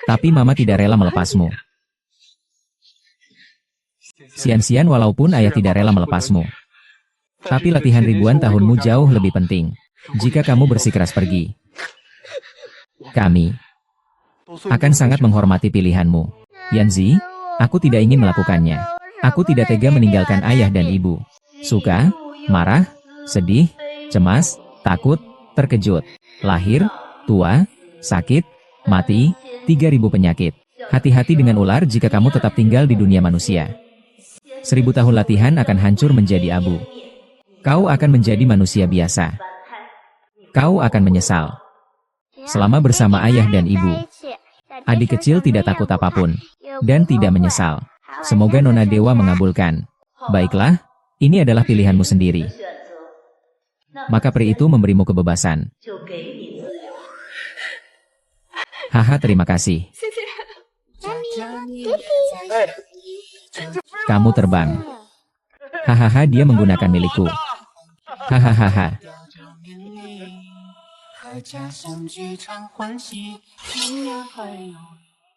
Tapi Mama tidak rela melepasmu. Sian-sian walaupun ayah tidak rela melepasmu. Tapi latihan ribuan tahunmu jauh lebih penting. Jika kamu bersikeras pergi, kami akan sangat menghormati pilihanmu. Yanzi, aku tidak ingin melakukannya. Aku tidak tega meninggalkan ayah dan ibu. Suka, marah, sedih, cemas, takut, terkejut, lahir, tua, sakit, mati, 3000 penyakit. Hati-hati dengan ular jika kamu tetap tinggal di dunia manusia. 1000 tahun latihan akan hancur menjadi abu. Kau akan menjadi manusia biasa. Kau akan menyesal. Selama bersama ayah dan ibu, adik kecil tidak takut apapun, dan tidak menyesal. Semoga Nona Dewa mengabulkan. Baiklah, ini adalah pilihanmu sendiri. Maka peri itu memberimu kebebasan. Haha, terima kasih. Kamu terbang. Hahaha, dia menggunakan milikku. Hahaha. 阖家相聚常欢喜，平安还有